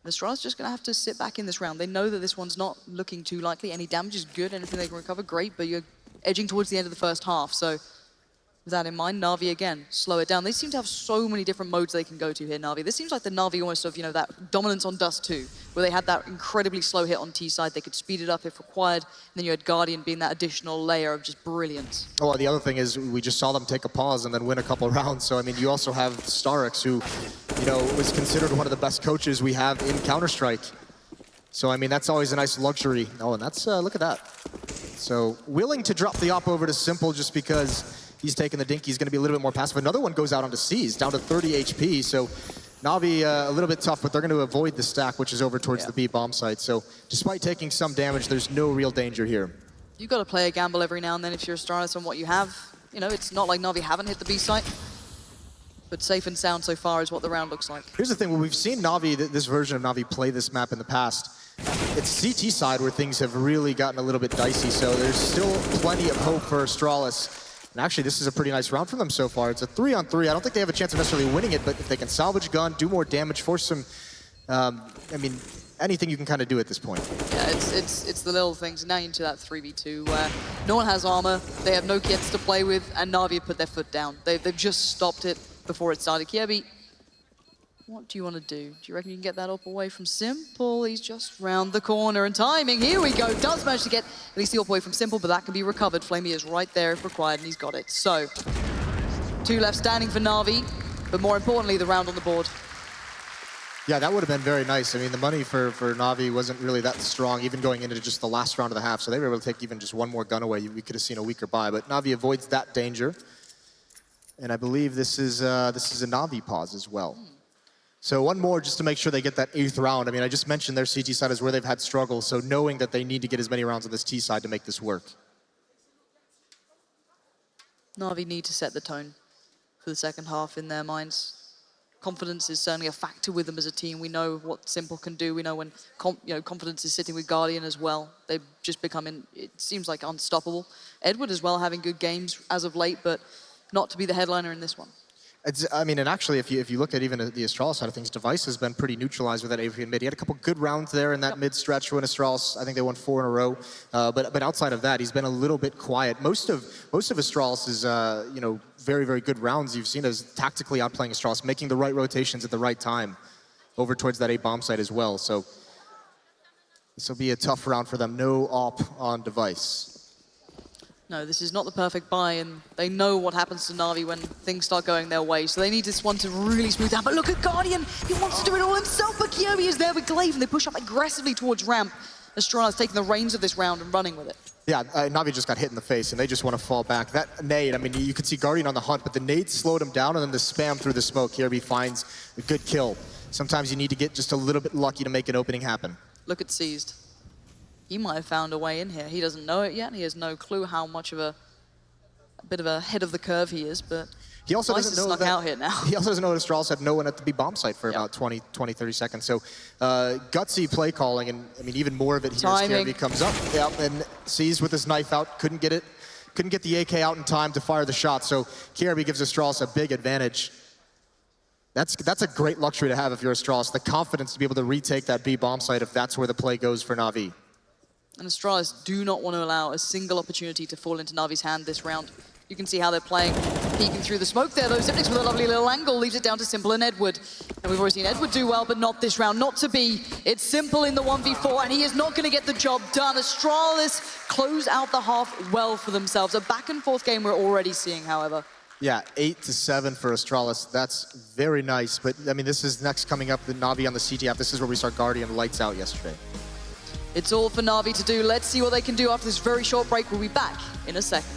Astralis just going to have to sit back in this round. They know that this one's not looking too likely. Any damage is good, anything they can recover, great, but you're edging towards the end of the first half. So with that in mind, Na'Vi again, slow it down. They seem to have so many different modes they can go to here, Na'Vi. This seems like the Na'Vi almost of, you know, that dominance on Dust 2, where they had that incredibly slow hit on T side. They could speed it up if required. And then you had Guardian being that additional layer of just brilliance. Well, the other thing is we just saw them take a pause and then win a couple rounds. So, I mean, you also have StarX, who, you know, was considered one of the best coaches we have in Counter-Strike. So, I mean, that's always a nice luxury. Oh, and that's, look at that. So, willing to drop the op over to Simple just because he's taking the dink. He's going to be a little bit more passive. Another one goes out onto C's, down to 30 HP. So Na'Vi a little bit tough, but they're going to avoid the stack, which is over towards the B bomb site. So despite taking some damage, there's no real danger here. You've got to play a gamble every now and then if you're Astralis on what you have. You know, it's not like Na'Vi haven't hit the B site, but safe and sound so far is what the round looks like. Here's the thing, when we've seen Na'Vi, this version of Na'Vi play this map in the past, it's CT side where things have really gotten a little bit dicey. So there's still plenty of hope for Astralis. And actually, this is a pretty nice round for them so far. It's a 3-on-3. I don't think they have a chance of necessarily winning it, but if they can salvage gun, do more damage, force some, I mean, anything you can kind of do at this point. Yeah, it's the little things. Now into that 3v2 where no one has armor, they have no kits to play with, and Na'Vi have put their foot down. They've just stopped it before it started. Kyobi, What do you want to do? Do you reckon you can get that up away from Simple? He's just round the corner, and timing, here we go. Does manage to get at least the up away from Simple, but that can be recovered. Flamey is right there if required, and he's got it. So, 2 left standing for Na'Vi, but more importantly, the round on the board. Yeah, that would have been very nice. I mean, the money for Na'Vi wasn't really that strong, even going into just the last round of the half, so they were able to take even just one more gun away. We could have seen a weaker buy, but Na'Vi avoids that danger. And I believe this is a Na'Vi pause as well. So one more just to make sure they get that 8th round. I mean, I just mentioned their CT side is where they've had struggles, so knowing that they need to get as many rounds on this T side to make this work. Na'Vi need to set the tone for the second half in their minds. Confidence is certainly a factor with them as a team. We know what Simple can do. We know when confidence is sitting with Guardian as well. They've just become, it seems like, unstoppable. Edward as well having good games as of late, but not to be the headliner in this one. I mean, and actually, if you look at even the Astralis side of things, Device has been pretty neutralized with that AVP mid. He had a couple good rounds there in that mid stretch when Astralis, I think they won 4 in a row. But outside of that, he's been a little bit quiet. Most of Astralis' very, very good rounds you've seen as tactically outplaying Astralis, making the right rotations at the right time over towards that A bomb site as well. So this will be a tough round for them. No op on Device. No, this is not the perfect buy, and they know what happens to Na'Vi when things start going their way, so they need this one to really smooth out. But look at Guardian, he wants to do it all himself, but Kirby is there with Glaive, and they push up aggressively towards ramp. Astralis taking the reins of this round and running with it. Yeah, Na'Vi just got hit in the face, and they just want to fall back. That nade, I mean, you could see Guardian on the hunt, but the nade slowed him down, and then the spam through the smoke. Kirby finds a good kill. Sometimes you need to get just a little bit lucky to make an opening happen. Look at Seized. He might have found a way in here. He doesn't know it yet. He has no clue how much of a bit of a head of the curve he is, but he also doesn't know snuck out here now. He also doesn't know that Astralis had no one at the B bomb site for about 20, 30 seconds. So gutsy play calling, and I mean even more of it here as Kirby comes up. Yeah, and sees with his knife out, couldn't get the AK out in time to fire the shot. So Kirby gives Astralis a big advantage. That's a great luxury to have if you're Astralis, the confidence to be able to retake that B bomb site if that's where the play goes for Na'Vi. And Astralis do not want to allow a single opportunity to fall into Na'Vi's hand this round. You can see how they're playing, peeking through the smoke there, though. Xyp9x with a lovely little angle leaves it down to Simple and Edward. And we've already seen Edward do well, but not this round, not to be. It's Simple in the 1v4, and he is not going to get the job done. Astralis close out the half well for themselves. A back and forth game we're already seeing, however. Yeah, 8-7 for Astralis. That's very nice. But I mean, this is next coming up, the Na'Vi on the CT half. This is where we saw Guardian lights out yesterday. It's all for Na'Vi to do. Let's see what they can do after this very short break. We'll be back in a second.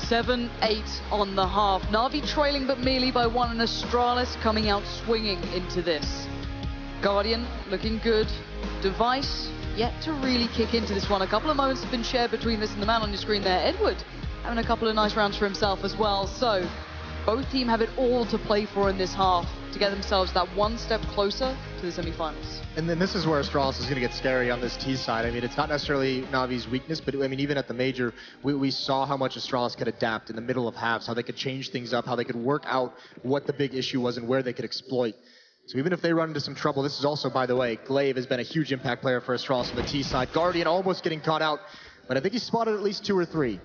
7-8 on the half. Na'Vi trailing but merely by 1, and Astralis coming out swinging into this. Guardian looking good. Device yet to really kick into this one. A couple of moments have been shared between this and the man on your screen there. Edward having a couple of nice rounds for himself as well. So both teams have it all to play for in this half to get themselves that one step closer to the semi-finals. And then this is where Astralis is going to get scary on this T side. I mean, it's not necessarily Navi's weakness, but I mean, even at the major, we saw how much Astralis could adapt in the middle of halves, how they could change things up, how they could work out what the big issue was and where they could exploit. So even if they run into some trouble, this is also, by the way, Glaive has been a huge impact player for Astralis on the T side. Guardian almost getting caught out, but I think he spotted at least 2 or 3.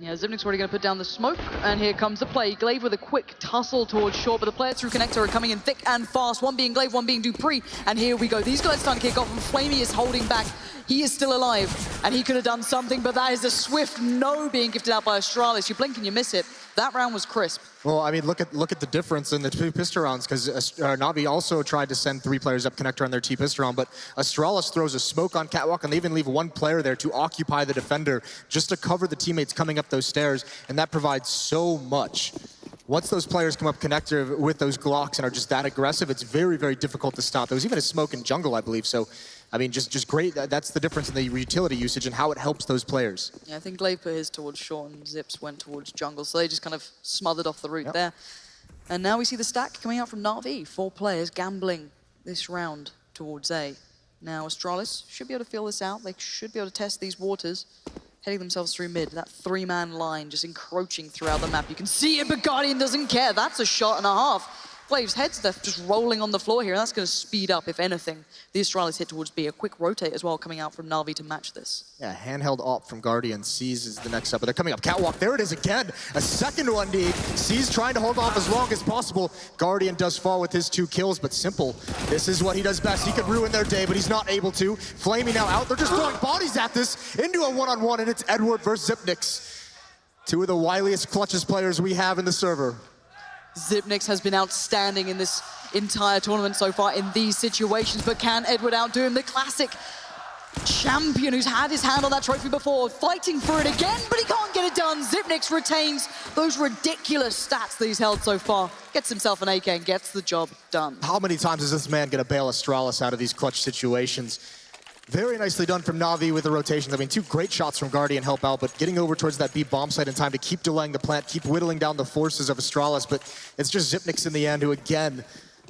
Yeah, Zipnik's already going to put down the smoke, and here comes the play. Glaive with a quick tussle towards short, but the players through Connector are coming in thick and fast. One being Glaive, one being Dupree, and here we go. These guys starting to kick off, and Flamey is holding back. He is still alive, and he could have done something, but that is a swift no being gifted out by Astralis. You blink and you miss it. That round was crisp. Well, I mean, look at the difference in the 2 pistol rounds, because Na'Vi also tried to send 3 players up Connector on their T pistol round, but Astralis throws a smoke on Catwalk, and they even leave 1 player there to occupy the defender, just to cover the teammates coming up those stairs, and that provides so much. Once those players come up Connector with those Glocks and are just that aggressive, it's very, very difficult to stop. There was even a smoke in jungle, I believe, so I mean, just great. That's the difference in the utility usage and how it helps those players. Yeah, I think Glaive put his towards short and Zips went towards jungle, so they just kind of smothered off the route there. And now we see the stack coming out from Na'Vi. 4 players gambling this round towards A. Now Astralis should be able to feel this out. They should be able to test these waters, heading themselves through mid. That 3-man line just encroaching throughout the map. You can see it, but Guardian doesn't care. That's a shot and a half. Glaive's head's just rolling on the floor here, and that's going to speed up, if anything, the Astralis hit towards B. A quick rotate as well coming out from Na'Vi to match this. Yeah, handheld op from Guardian. Seas is the next up, but they're coming up. Catwalk, there it is again. A second one, indeed. Seas trying to hold off as long as possible. Guardian does fall with his 2 kills, but Simple, this is what he does best. He could ruin their day, but he's not able to. Flamey now out. They're just throwing bodies at this into a one-on-one, and it's Edward versus Zipnix. 2 of the wiliest, clutchest players we have in the server. Zipnix has been outstanding in this entire tournament so far in these situations, but can Edward outdo him? The classic champion who's had his hand on that trophy before, fighting for it again, but he can't get it done. Zipnix retains those ridiculous stats that he's held so far, gets himself an AK and gets the job done. How many times is this man gonna bail Astralis out of these clutch situations? Very nicely done from Na'Vi with the rotations. I mean, 2 great shots from Guardian help out, but getting over towards that B bomb site in time to keep delaying the plant, keep whittling down the forces of Astralis, but it's just Zipnix in the end who again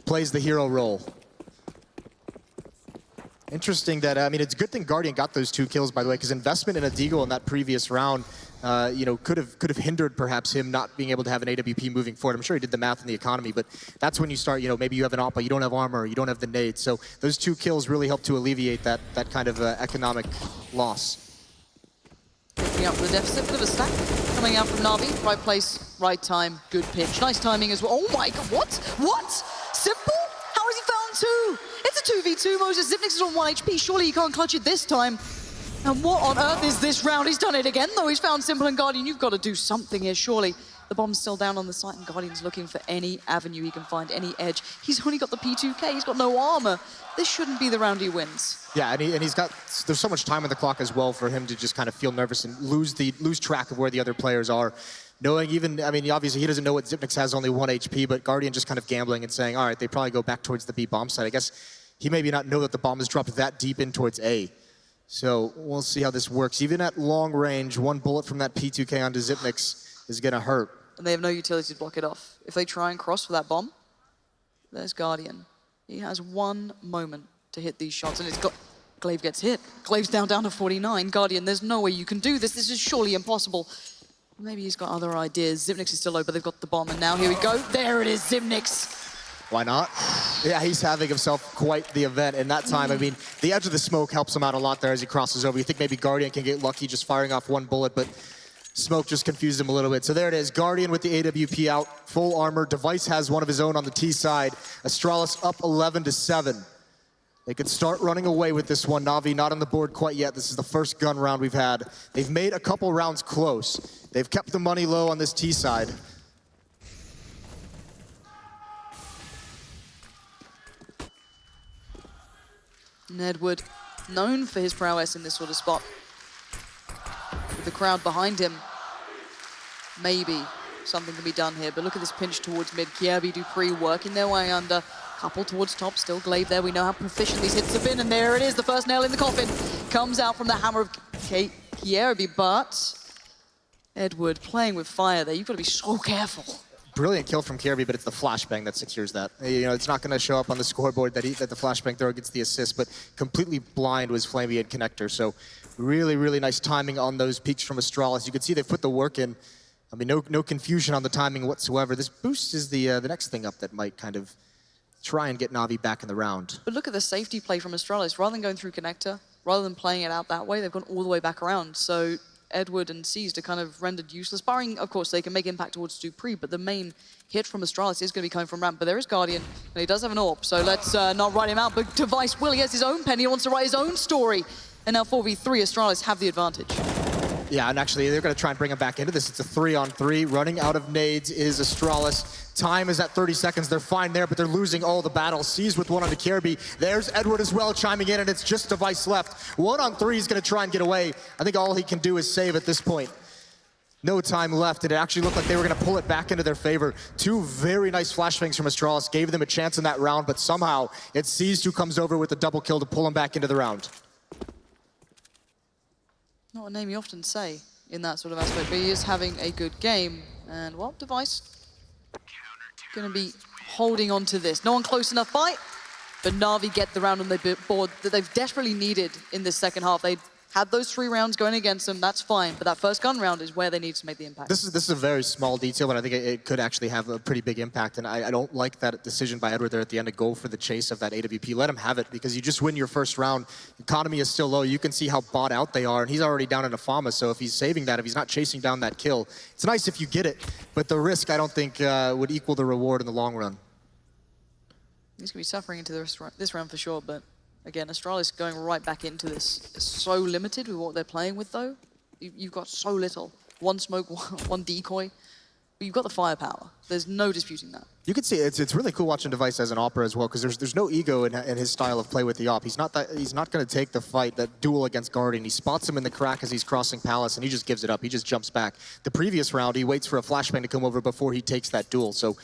plays the hero role. Interesting that, I mean, it's a good thing Guardian got those 2 kills, by the way, because investment in a Deagle in that previous round, you know, could have hindered perhaps him not being able to have an AWP moving forward. I'm sure he did the math in the economy, but that's when you start, you know, maybe you have an AWP, you don't have armor, you don't have the nades. So those 2 kills really help to alleviate that kind of economic loss. Picking up the deficit, bit of a stack coming out from Na'Vi. Right place, right time, good pitch. Nice timing as well. Oh my god, what? What? Simple? How has he found 2? It's a 2v2, Moses. Zipnix is on 1 HP. Surely he can't clutch it this time. And what on earth is this round? He's done it again, though. He's found Simple and Guardian. You've got to do something here, surely. The bomb's still down on the site, and Guardian's looking for any avenue he can find, any edge. He's only got the P2K. He's got no armor. This shouldn't be the round he wins. Yeah, and he's got, there's so much time on the clock as well for him to just kind of feel nervous and lose track of where the other players are. Knowing even, I mean, obviously he doesn't know what Zipnix has, only 1 HP, but Guardian just kind of gambling and saying, all right, they probably go back towards the B bomb site. I guess he maybe not know that the bomb is dropped that deep in towards A. So we'll see how this works. Even at long range, 1 bullet from that P2K onto Zipnix is gonna hurt. And they have no utility to block it off. If they try and cross for that bomb, there's Guardian. He has 1 moment to hit these shots, and it's got, Glaive gets hit. Glaive's down to 49. Guardian, there's no way you can do this. This is surely impossible. Maybe he's got other ideas. Zipnix is still low, but they've got the bomb, and now here we go. There it is, Zipnix. Why not? Yeah, he's having himself quite the event. And that time, I mean, the edge of the smoke helps him out a lot there as he crosses over. You think maybe Guardian can get lucky just firing off 1 bullet, but smoke just confused him a little bit. So there it is, Guardian with the AWP out, full armor. Device has one of his own on the T side. Astralis up 11-7. They could start running away with this one. Na'Vi not on the board quite yet. This is the first gun round we've had. They've made a couple rounds close. They've kept the money low on this T side. And Edward, known for his prowess in this sort of spot, with the crowd behind him. maybe something can be done here. But look at this pinch towards mid. Kierby, Dupree working their way under. Couple towards top, still Glaive there. We know how proficient these hits have been, and there it is. The first nail in the coffin comes out from the hammer of Kierby, but Edward playing with fire there. You've got to be so careful. Brilliant kill from Kierby, but it's the flashbang that secures that. You know, it's not going to show up on the scoreboard that the flashbang throw gets the assist, but completely blind was Flamey and Connector. So really, really nice timing on those peaks from Astralis. You can see they've put the work in. I mean, no confusion on the timing whatsoever. This boost is the next thing up that might kind of try and get Na'Vi back in the round. But look at the safety play from Astralis. Rather than going through Connector, rather than playing it out that way, they've gone all the way back around. So Edward and Seized are kind of rendered useless. Barring, of course, they can make impact towards Dupree, but the main hit from Astralis is going to be coming from ramp. But there is Guardian, and he does have an AWP, so let's not write him out. But Device will, he has his own pen, he wants to write his own story. And now 4v3, Astralis have the advantage. Yeah, and actually they're going to try and bring him back into this. It's a 3-on-3. Running out of nades is Astralis. Time is at 30 seconds. They're fine there, but they're losing all the battles. Seized with one on the Kierby. There's Edward as well chiming in, and it's just Device left. 1-on-3, he's going to try and get away. I think all he can do is save at this point. No time left, and it actually looked like they were going to pull it back into their favor. Two very nice flashbangs from Astralis gave them a chance in that round, but somehow it's Seized who comes over with a double kill to pull him back into the round. Not a name you often say in that sort of aspect, but he is having a good game. And, well, Device going to be holding on to this. No one close enough by, but Na'Vi get the round on the board that they've desperately needed in this second half. They had those 3 rounds going against them, that's fine, but that first gun round is where they need to make the impact. This is a very small detail, but I think it could actually have a pretty big impact, and I don't like that decision by Edward there at the end to go for the chase of that AWP. Let him have it, because you just win your first round. Economy is still low. You can see how bought out they are, and he's already down in a Fama, so if he's saving that, if he's not chasing down that kill, it's nice if you get it, but the risk, I don't think, would equal the reward in the long run. He's going to be suffering into this round for sure, but again, Astralis going right back into this. It's so limited with what they're playing with, though. You've got so little. One smoke, one decoy. But you've got the firepower. There's no disputing that. You can see it's really cool watching Device as an opera as well, because there's no ego in his style of play with the op. He's not going to take the fight, that duel against Guardian. He spots him in the crack as he's crossing Palace, and he just gives it up. He just jumps back. The previous round, he waits for a flashbang to come over before he takes that duel. So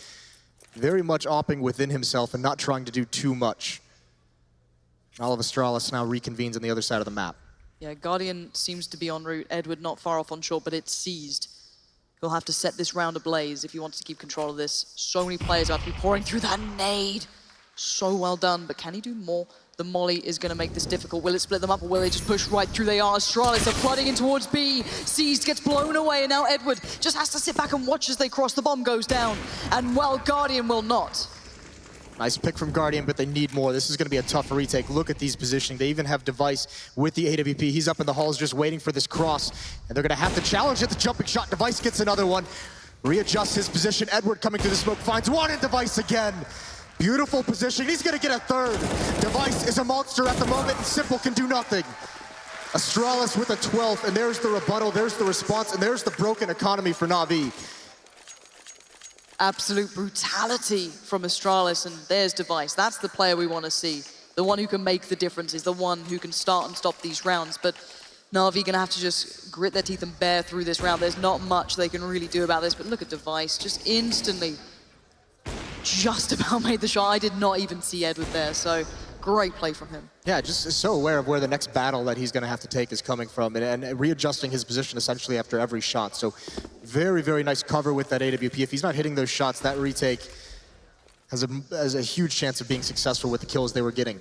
very much opping within himself and not trying to do too much. All of Astralis now reconvenes on the other side of the map. Yeah, Guardian seems to be en route. Edward not far off on short, but it's Seized. He'll have to set this round ablaze if he wants to keep control of this. So many players about to be pouring through that nade. So well done, but can he do more? The molly is going to make this difficult. Will it split them up, or will they just push right through? They are. Astralis are flooding in towards B. Seized gets blown away, and now Edward just has to sit back and watch as they cross. The bomb goes down, and well, Guardian will not. Nice pick from Guardian, but they need more. This is going to be a tough retake. Look at these positioning. They even have Device with the AWP. He's up in the halls just waiting for this cross, and they're going to have to challenge it. The jumping shot. Device gets another one. Readjusts his position. Edward coming through the smoke finds one, and Device again. Beautiful position. He's going to get a third. Device is a monster at the moment, and Simple can do nothing. Astralis with a 12th, and there's the rebuttal, there's the response, and there's the broken economy for Na'Vi. Absolute brutality from Astralis, and there's Device. That's the player we want to see. The one who can make the differences, the one who can start and stop these rounds. But Na'Vi gonna have to just grit their teeth and bear through this round. There's not much they can really do about this, but look at Device, just instantly, just about made the shot. I did not even see Edward there, so great play from him. Yeah, just so aware of where the next battle that he's going to have to take is coming from, and readjusting his position essentially after every shot. So very, very nice cover with that AWP. If he's not hitting those shots, that retake has a huge chance of being successful with the kills they were getting.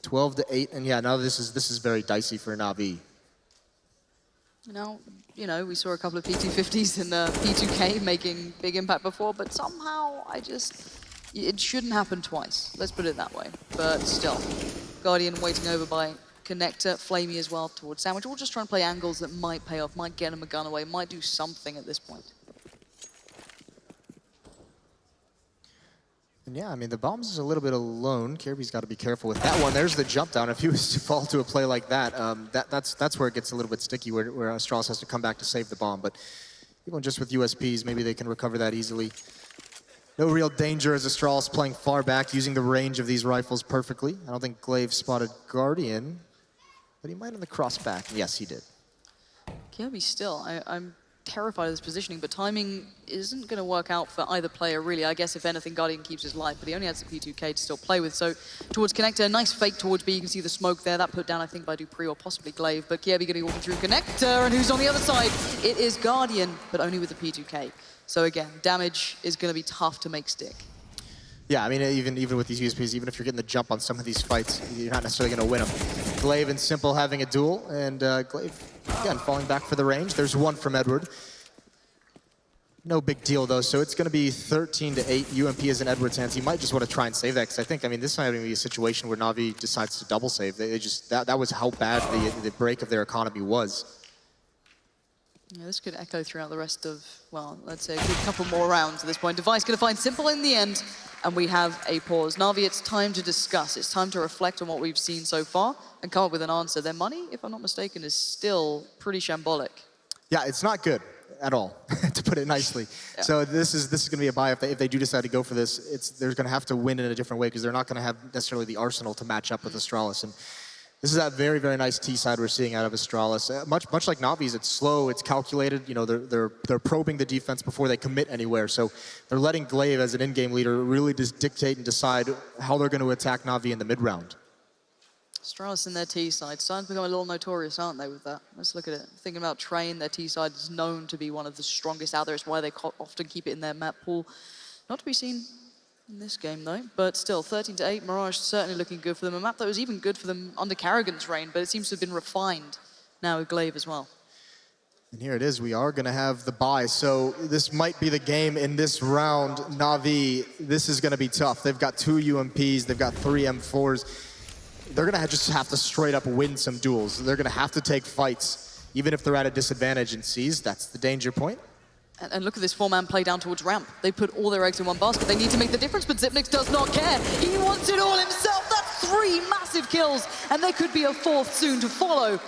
12-8, and yeah, now this is very dicey for Na'Vi. Now, you know, we saw a couple of P250s in P2K making big impact before, but somehow it shouldn't happen twice. Let's put it that way. But still, Guardian waiting over by Connector, Flamey as well towards Sandwich. All just trying to play angles that might pay off, might get him a gun away, might do something at this point. And yeah, I mean, the bombs is a little bit alone. Kirby's got to be careful with that one. There's the jump down. If he was to fall to a play like that, that's where it gets a little bit sticky, where Astralis has to come back to save the bomb. But even just with USPs, maybe they can recover that easily. No real danger as Astralis playing far back, using the range of these rifles perfectly. I don't think Glaive spotted Guardian, but he might on the cross back. Yes, he did. Kirby still, I'm terrified of this positioning, but timing isn't going to work out for either player, really. I guess, if anything, Guardian keeps his life, but he only has the P2K to still play with. So towards Connector, nice fake towards B. You can see the smoke there. That put down, I think, by Dupree or possibly Glaive. But Kiebi going to walk through Connector, and who's on the other side? It is Guardian, but only with the P2K. So again, damage is going to be tough to make stick. Yeah, I mean, even with these USPs, even if you're getting the jump on some of these fights, you're not necessarily going to win them. Glaive and Simple having a duel, and Glaive, again, falling back for the range. There's one from Edward. No big deal, though, so it's going to be 13-8. UMP is in Edward's hands. He might just want to try and save that, because I think, this might even be a situation where Na'Vi decides to double save. They just, that was how bad the break of their economy was. Yeah, this could echo throughout the rest of, well, let's say a good couple more rounds at this point. Device going to find Simple in the end, and we have a pause. Na'Vi, it's time to discuss. It's time to reflect on what we've seen so far and come up with an answer. Their money, if I'm not mistaken, is still pretty shambolic. Yeah, it's not good at all, to put it nicely. Yeah. So this is going to be a buy. If they do decide to go for this, they're going to have to win in a different way, because they're not going to have necessarily the arsenal to match up with Astralis. And this is that very, very nice T side we're seeing out of Astralis. Much like Na'Vi's, it's slow, it's calculated. They're probing the defense before they commit anywhere. So they're letting Glaive, as an in-game leader, really just dictate and decide how they're going to attack Na'Vi in the mid-round. Astralis in their T side, starting to become a little notorious, aren't they, with that? Let's look at it. Thinking about Train, their T side is known to be one of the strongest out there. It's why they often keep it in their map pool. Not to be seen in this game, though, but still, 13-8, Mirage certainly looking good for them. A map that was even good for them under Karrigan's reign, but it seems to have been refined now with Glaive as well. And here it is, we are going to have the bye. So this might be the game in this round. Na'Vi, this is going to be tough. They've got 2 UMPs, they've got 3 M4s. They're going to just have to straight up win some duels. They're going to have to take fights, even if they're at a disadvantage in C's. That's the danger point. And look at this 4-man play down towards ramp. They put all their eggs in one basket. They need to make the difference, but Xyp9x does not care. He wants it all himself. That's 3 massive kills, and there could be a 4th soon to follow.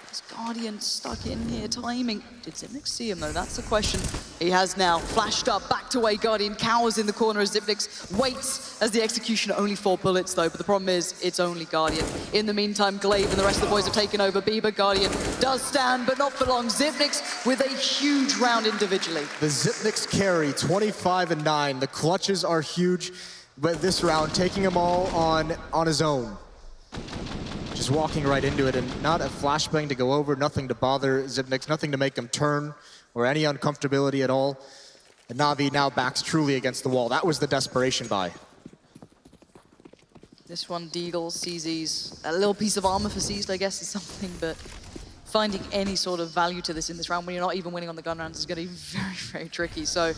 This Guardian stuck in here, timing. Did Xyp9x see him, though? That's the question. He has now flashed up, backed away. Guardian cowers in the corner as Xyp9x waits as the execution. Only 4 bullets, though, but the problem is it's only Guardian. In the meantime, Glaive and the rest of the boys have taken over. Bieber, Guardian does stand, but not for long. Xyp9x with a huge round individually. The Xyp9x carry, 25-9. The clutches are huge, but this round, taking them all on his own. Just walking right into it, and not a flashbang to go over, nothing to bother Xyp9x, nothing to make him turn, or any uncomfortability at all. And Na'Vi now backs truly against the wall. That was the desperation buy. This one, Deagle, CZ's, a little piece of armor for Seized, I guess, is something, but finding any sort of value to this in this round when you're not even winning on the gun rounds is going to be very, very tricky. So,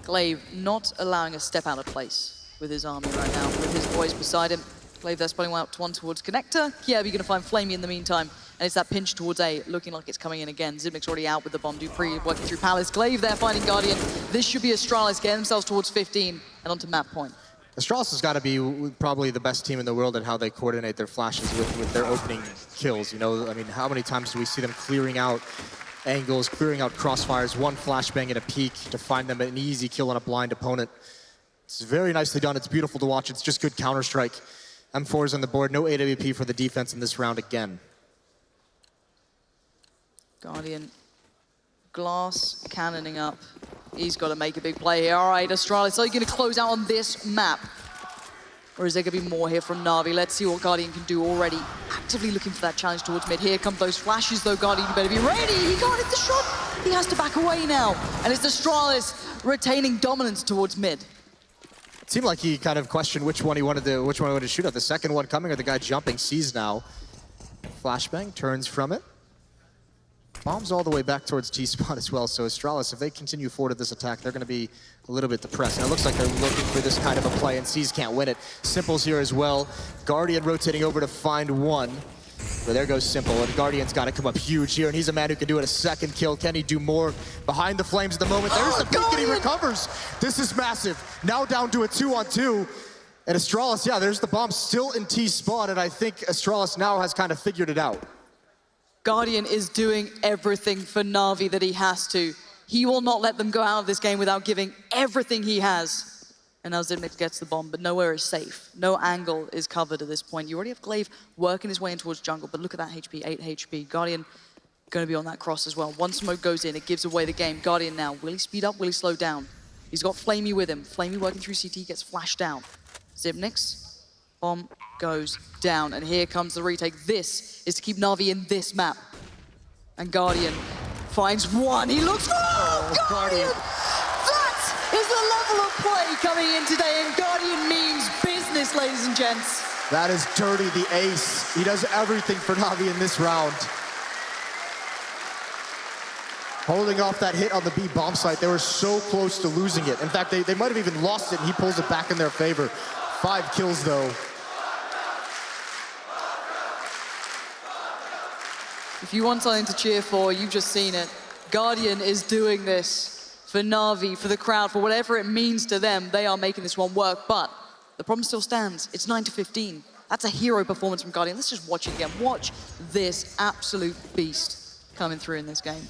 Glaive not allowing a step out of place with his army right now, with his boys beside him. Glaive there spotting one towards Connector. Yeah, we're going to find Flamey in the meantime. And it's that pinch towards A, looking like it's coming in again. Xyp9x already out with the bomb. Dupree working through Palace. Glaive there finding Guardian. This should be Astralis getting themselves towards 15 and onto map point. Astralis has got to be probably the best team in the world at how they coordinate their flashes with their opening kills. How many times do we see them clearing out angles, clearing out crossfires, one flashbang at a peak to find them an easy kill on a blind opponent. It's very nicely done. It's beautiful to watch. It's just good Counter-Strike. M4's on the board. No AWP for the defense in this round again. Guardian, glass cannoning up. He's got to make a big play here. All right, Astralis, are you going to close out on this map? Or is there going to be more here from Na'Vi? Let's see what Guardian can do already. Actively looking for that challenge towards mid. Here come those flashes, though. Guardian, you better be ready. He can't hit the shot. He has to back away now. And it's Astralis retaining dominance towards mid. It seemed like he kind of questioned which one he wanted to shoot at. The second one coming, or the guy jumping, sees now. Flashbang, turns from it. Bombs all the way back towards T-spot as well, so Astralis, if they continue forward at this attack, they're going to be a little bit depressed. And it looks like they're looking for this kind of a play, and C's can't win it. Simple's here as well. Guardian rotating over to find one. But there goes Simple, and Guardian's got to come up huge here, and he's a man who can do it a second kill. Can he do more? Behind the flames at the moment. There's the peek, and he recovers. This is massive. Now down to a 2-on-2. And Astralis, yeah, there's the bomb still in T-spot, and I think Astralis now has kind of figured it out. Guardian is doing everything for Na'Vi that he has to. He will not let them go out of this game without giving everything he has. And now Xyp9x gets the bomb, but nowhere is safe. No angle is covered at this point. You already have Glaive working his way in towards jungle, but look at that HP, 8 HP. Guardian Going to be on that cross as well. One smoke goes in, it gives away the game. Guardian now, will he speed up, will he slow down? He's got Flamey with him. Flamey working through CT, gets flashed down. Xyp9x, bomb goes down, and here comes the retake. This is to keep Na'Vi in this map. And Guardian finds one, he looks, oh, Guardian! That is the level of play coming in today, and Guardian means business, ladies and gents. That is Dirty, the ace. He does everything for Na'Vi in this round. Holding off that hit on the B bomb site, they were so close to losing it. In fact, they might have even lost it, and he pulls it back in their favor. 5 kills, though. If you want something to cheer for, you've just seen it. Guardian is doing this for Na'Vi, for the crowd, for whatever it means to them. They are making this one work, but the problem still stands. It's 9-15. That's a hero performance from Guardian. Let's just watch it again. Watch this absolute beast coming through in this game.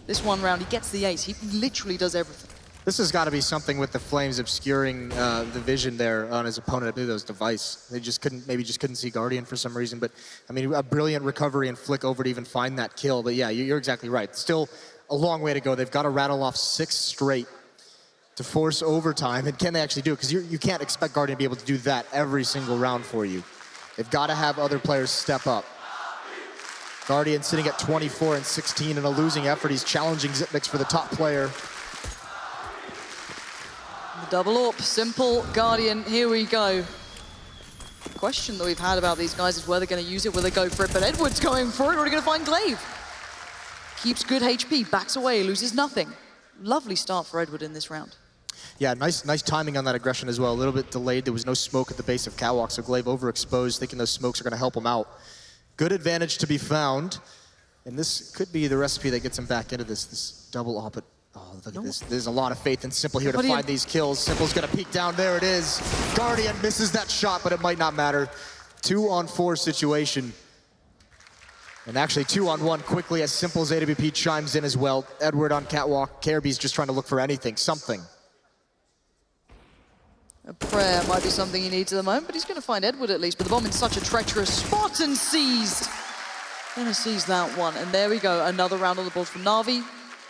This one round, he gets the ace. He literally does everything. This has got to be something with the Flames obscuring the vision there on his opponent. I believe that was Device. They just couldn't see Guardian for some reason. But I mean, a brilliant recovery and flick over to even find that kill. But yeah, you're exactly right. Still a long way to go. They've got to rattle off 6 straight to force overtime. And can they actually do it? Because you can't expect Guardian to be able to do that every single round for you. They've got to have other players step up. Guardian sitting at 24 and 16 in a losing effort. He's challenging Xyp9x for the top player. The double AWP, simple Guardian, here we go. The question that we've had about these guys is where they're going to use it, will they go for it? But Edward's going for it, or are they going to find Glaive? Keeps good HP, backs away, loses nothing. Lovely start for Edward in this round. Yeah, nice timing on that aggression as well. A little bit delayed. There was no smoke at the base of Catwalk, so Glaive overexposed, thinking those smokes are going to help him out. Good advantage to be found, and this could be the recipe that gets him back into this double AWP. Oh, look at this. There's a lot of faith in Simple here to find these kills. Simple's gonna peek down, there it is. Guardian misses that shot, but it might not matter. 2-on-4 situation. And actually 2-on-1 quickly as Simple's AWP chimes in as well. Edward on Catwalk. Carby's just trying to look for anything, something. A prayer might be something he needs at the moment, but he's going to find Edward at least. But the bomb in such a treacherous spot and seized. Gonna seize that one. And there we go, another round on the board from Na'Vi.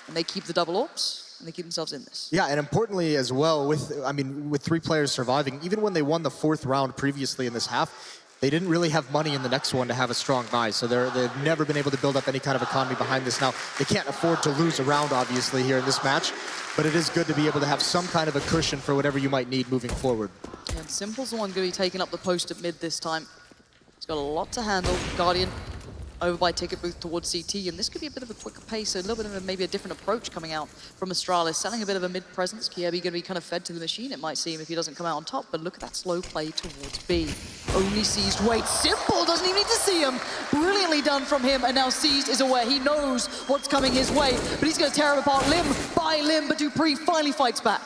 And they keep the double AWPs, and they keep themselves in this. Yeah, and importantly as well, with 3 players surviving, even when they won the 4th round previously in this half, they didn't really have money in the next one to have a strong buy. So they've never been able to build up any kind of economy behind this. Now, they can't afford to lose a round, obviously, here in this match. But it is good to be able to have some kind of a cushion for whatever you might need moving forward. And Simple's the one going to be taking up the post at mid this time. He's got a lot to handle. Guardian over by ticket booth towards CT, and this could be a bit of a quicker pace, a little bit of maybe a different approach coming out from Astralis, selling a bit of a mid-presence. Kiebi going to be kind of fed to the machine, it might seem, if he doesn't come out on top, but look at that slow play towards B. Only seized wait, Simple doesn't even need to see him. Brilliantly done from him, and now Seized is aware. He knows what's coming his way, but he's going to tear him apart limb by limb, but Dupree finally fights back.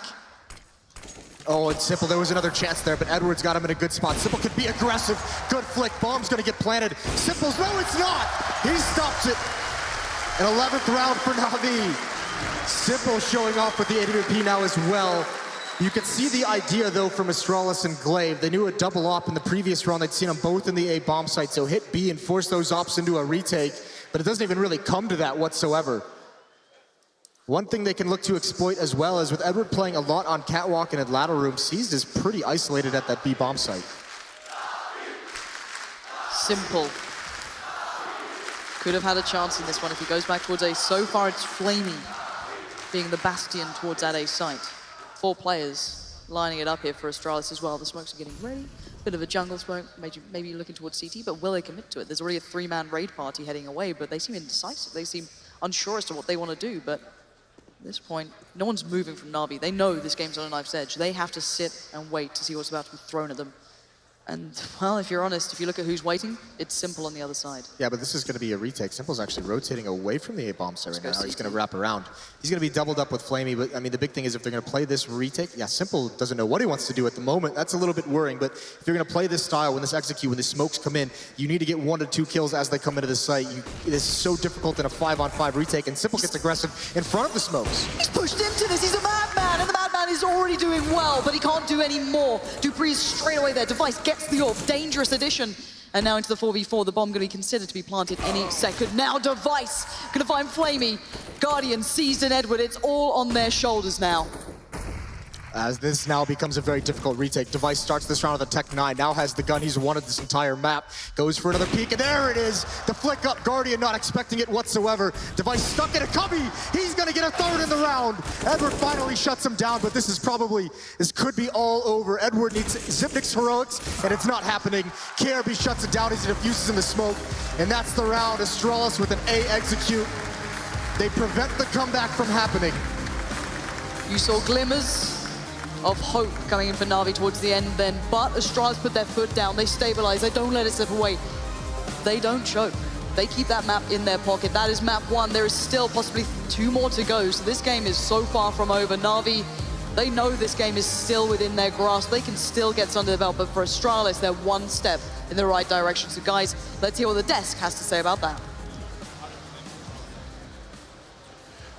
Oh, and Simple, there was another chance there, but Edwards got him in a good spot. Simple could be aggressive. Good flick. Bomb's going to get planted. Simple's, no, it's not. He stops it. An 11th round for Na'Vi. Simple showing off with the AWP now as well. You could see the idea, though, from Astralis and Glaive. They knew a double AWP in the previous round. They'd seen them both in the A bomb site, so hit B and force those AWPs into a retake, but it doesn't even really come to that whatsoever. One thing they can look to exploit as well is with Edward playing a lot on Catwalk and at ladder room, Seized is pretty isolated at that B bomb site. Simple. Could have had a chance in this one if he goes back towards A. So far it's Flamey being the bastion towards that A site. 4 players lining it up here for Astralis as well. The smokes are getting ready. Bit of a jungle smoke, maybe looking towards CT, but will they commit to it? There's already a 3-man raid party heading away, but they seem indecisive. They seem unsure as to what they want to do, but at this point, no one's moving from Na'Vi. They know this game's on a knife's edge. They have to sit and wait to see what's about to be thrown at them. And, well, if you're honest, if you look at who's waiting, it's Simple on the other side. Yeah, but this is going to be a retake. Simple's actually rotating away from the A-bomb site right now. He's going to wrap around. He's going to be doubled up with Flamey, but, I mean, the big thing is if they're going to play this retake, yeah, Simple doesn't know what he wants to do at the moment. That's a little bit worrying, but if you're going to play this style, when this execute, when the smokes come in, you need to get 1 to 2 kills as they come into the site. It is so difficult in a 5-on-5 retake, and Simple gets aggressive in front of the smokes. He's pushed into this. He's a madman, and the madman is already doing well, but he can't do any more. Dupree's straight away there. Device gets the AWP. Dangerous addition. And now into the 4v4, the bomb going to be considered to be planted any second. Now Device going to find Flamey. Guardian, Seized, and Edward, it's all on their shoulders now. As this now becomes a very difficult retake. Device starts this round with a Tech 9, now has the gun he's wanted this entire map. Goes for another peek, and there it is! The flick up, Guardian not expecting it whatsoever. Device stuck in a cubby! He's gonna get a third in the round! Edward finally shuts him down, but this could be all over. Edward needs Zipnik's heroics, and it's not happening. KRB shuts it down as he diffuses in the smoke, and that's the round. Astralis with an A execute. They prevent the comeback from happening. You saw glimmers of hope coming in for Na'Vi towards the end then, but Astralis put their foot down, they stabilize, they don't let it slip away. They don't choke. They keep that map in their pocket. That is map 1. There is still possibly 2 more to go, so this game is so far from over. Na'Vi, they know this game is still within their grasp. They can still get under the belt, but for Astralis, they're one step in the right direction. So guys, let's hear what the desk has to say about that.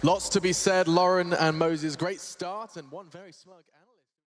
Lots to be said, Lauren and Moses. Great start and one very smug analyst.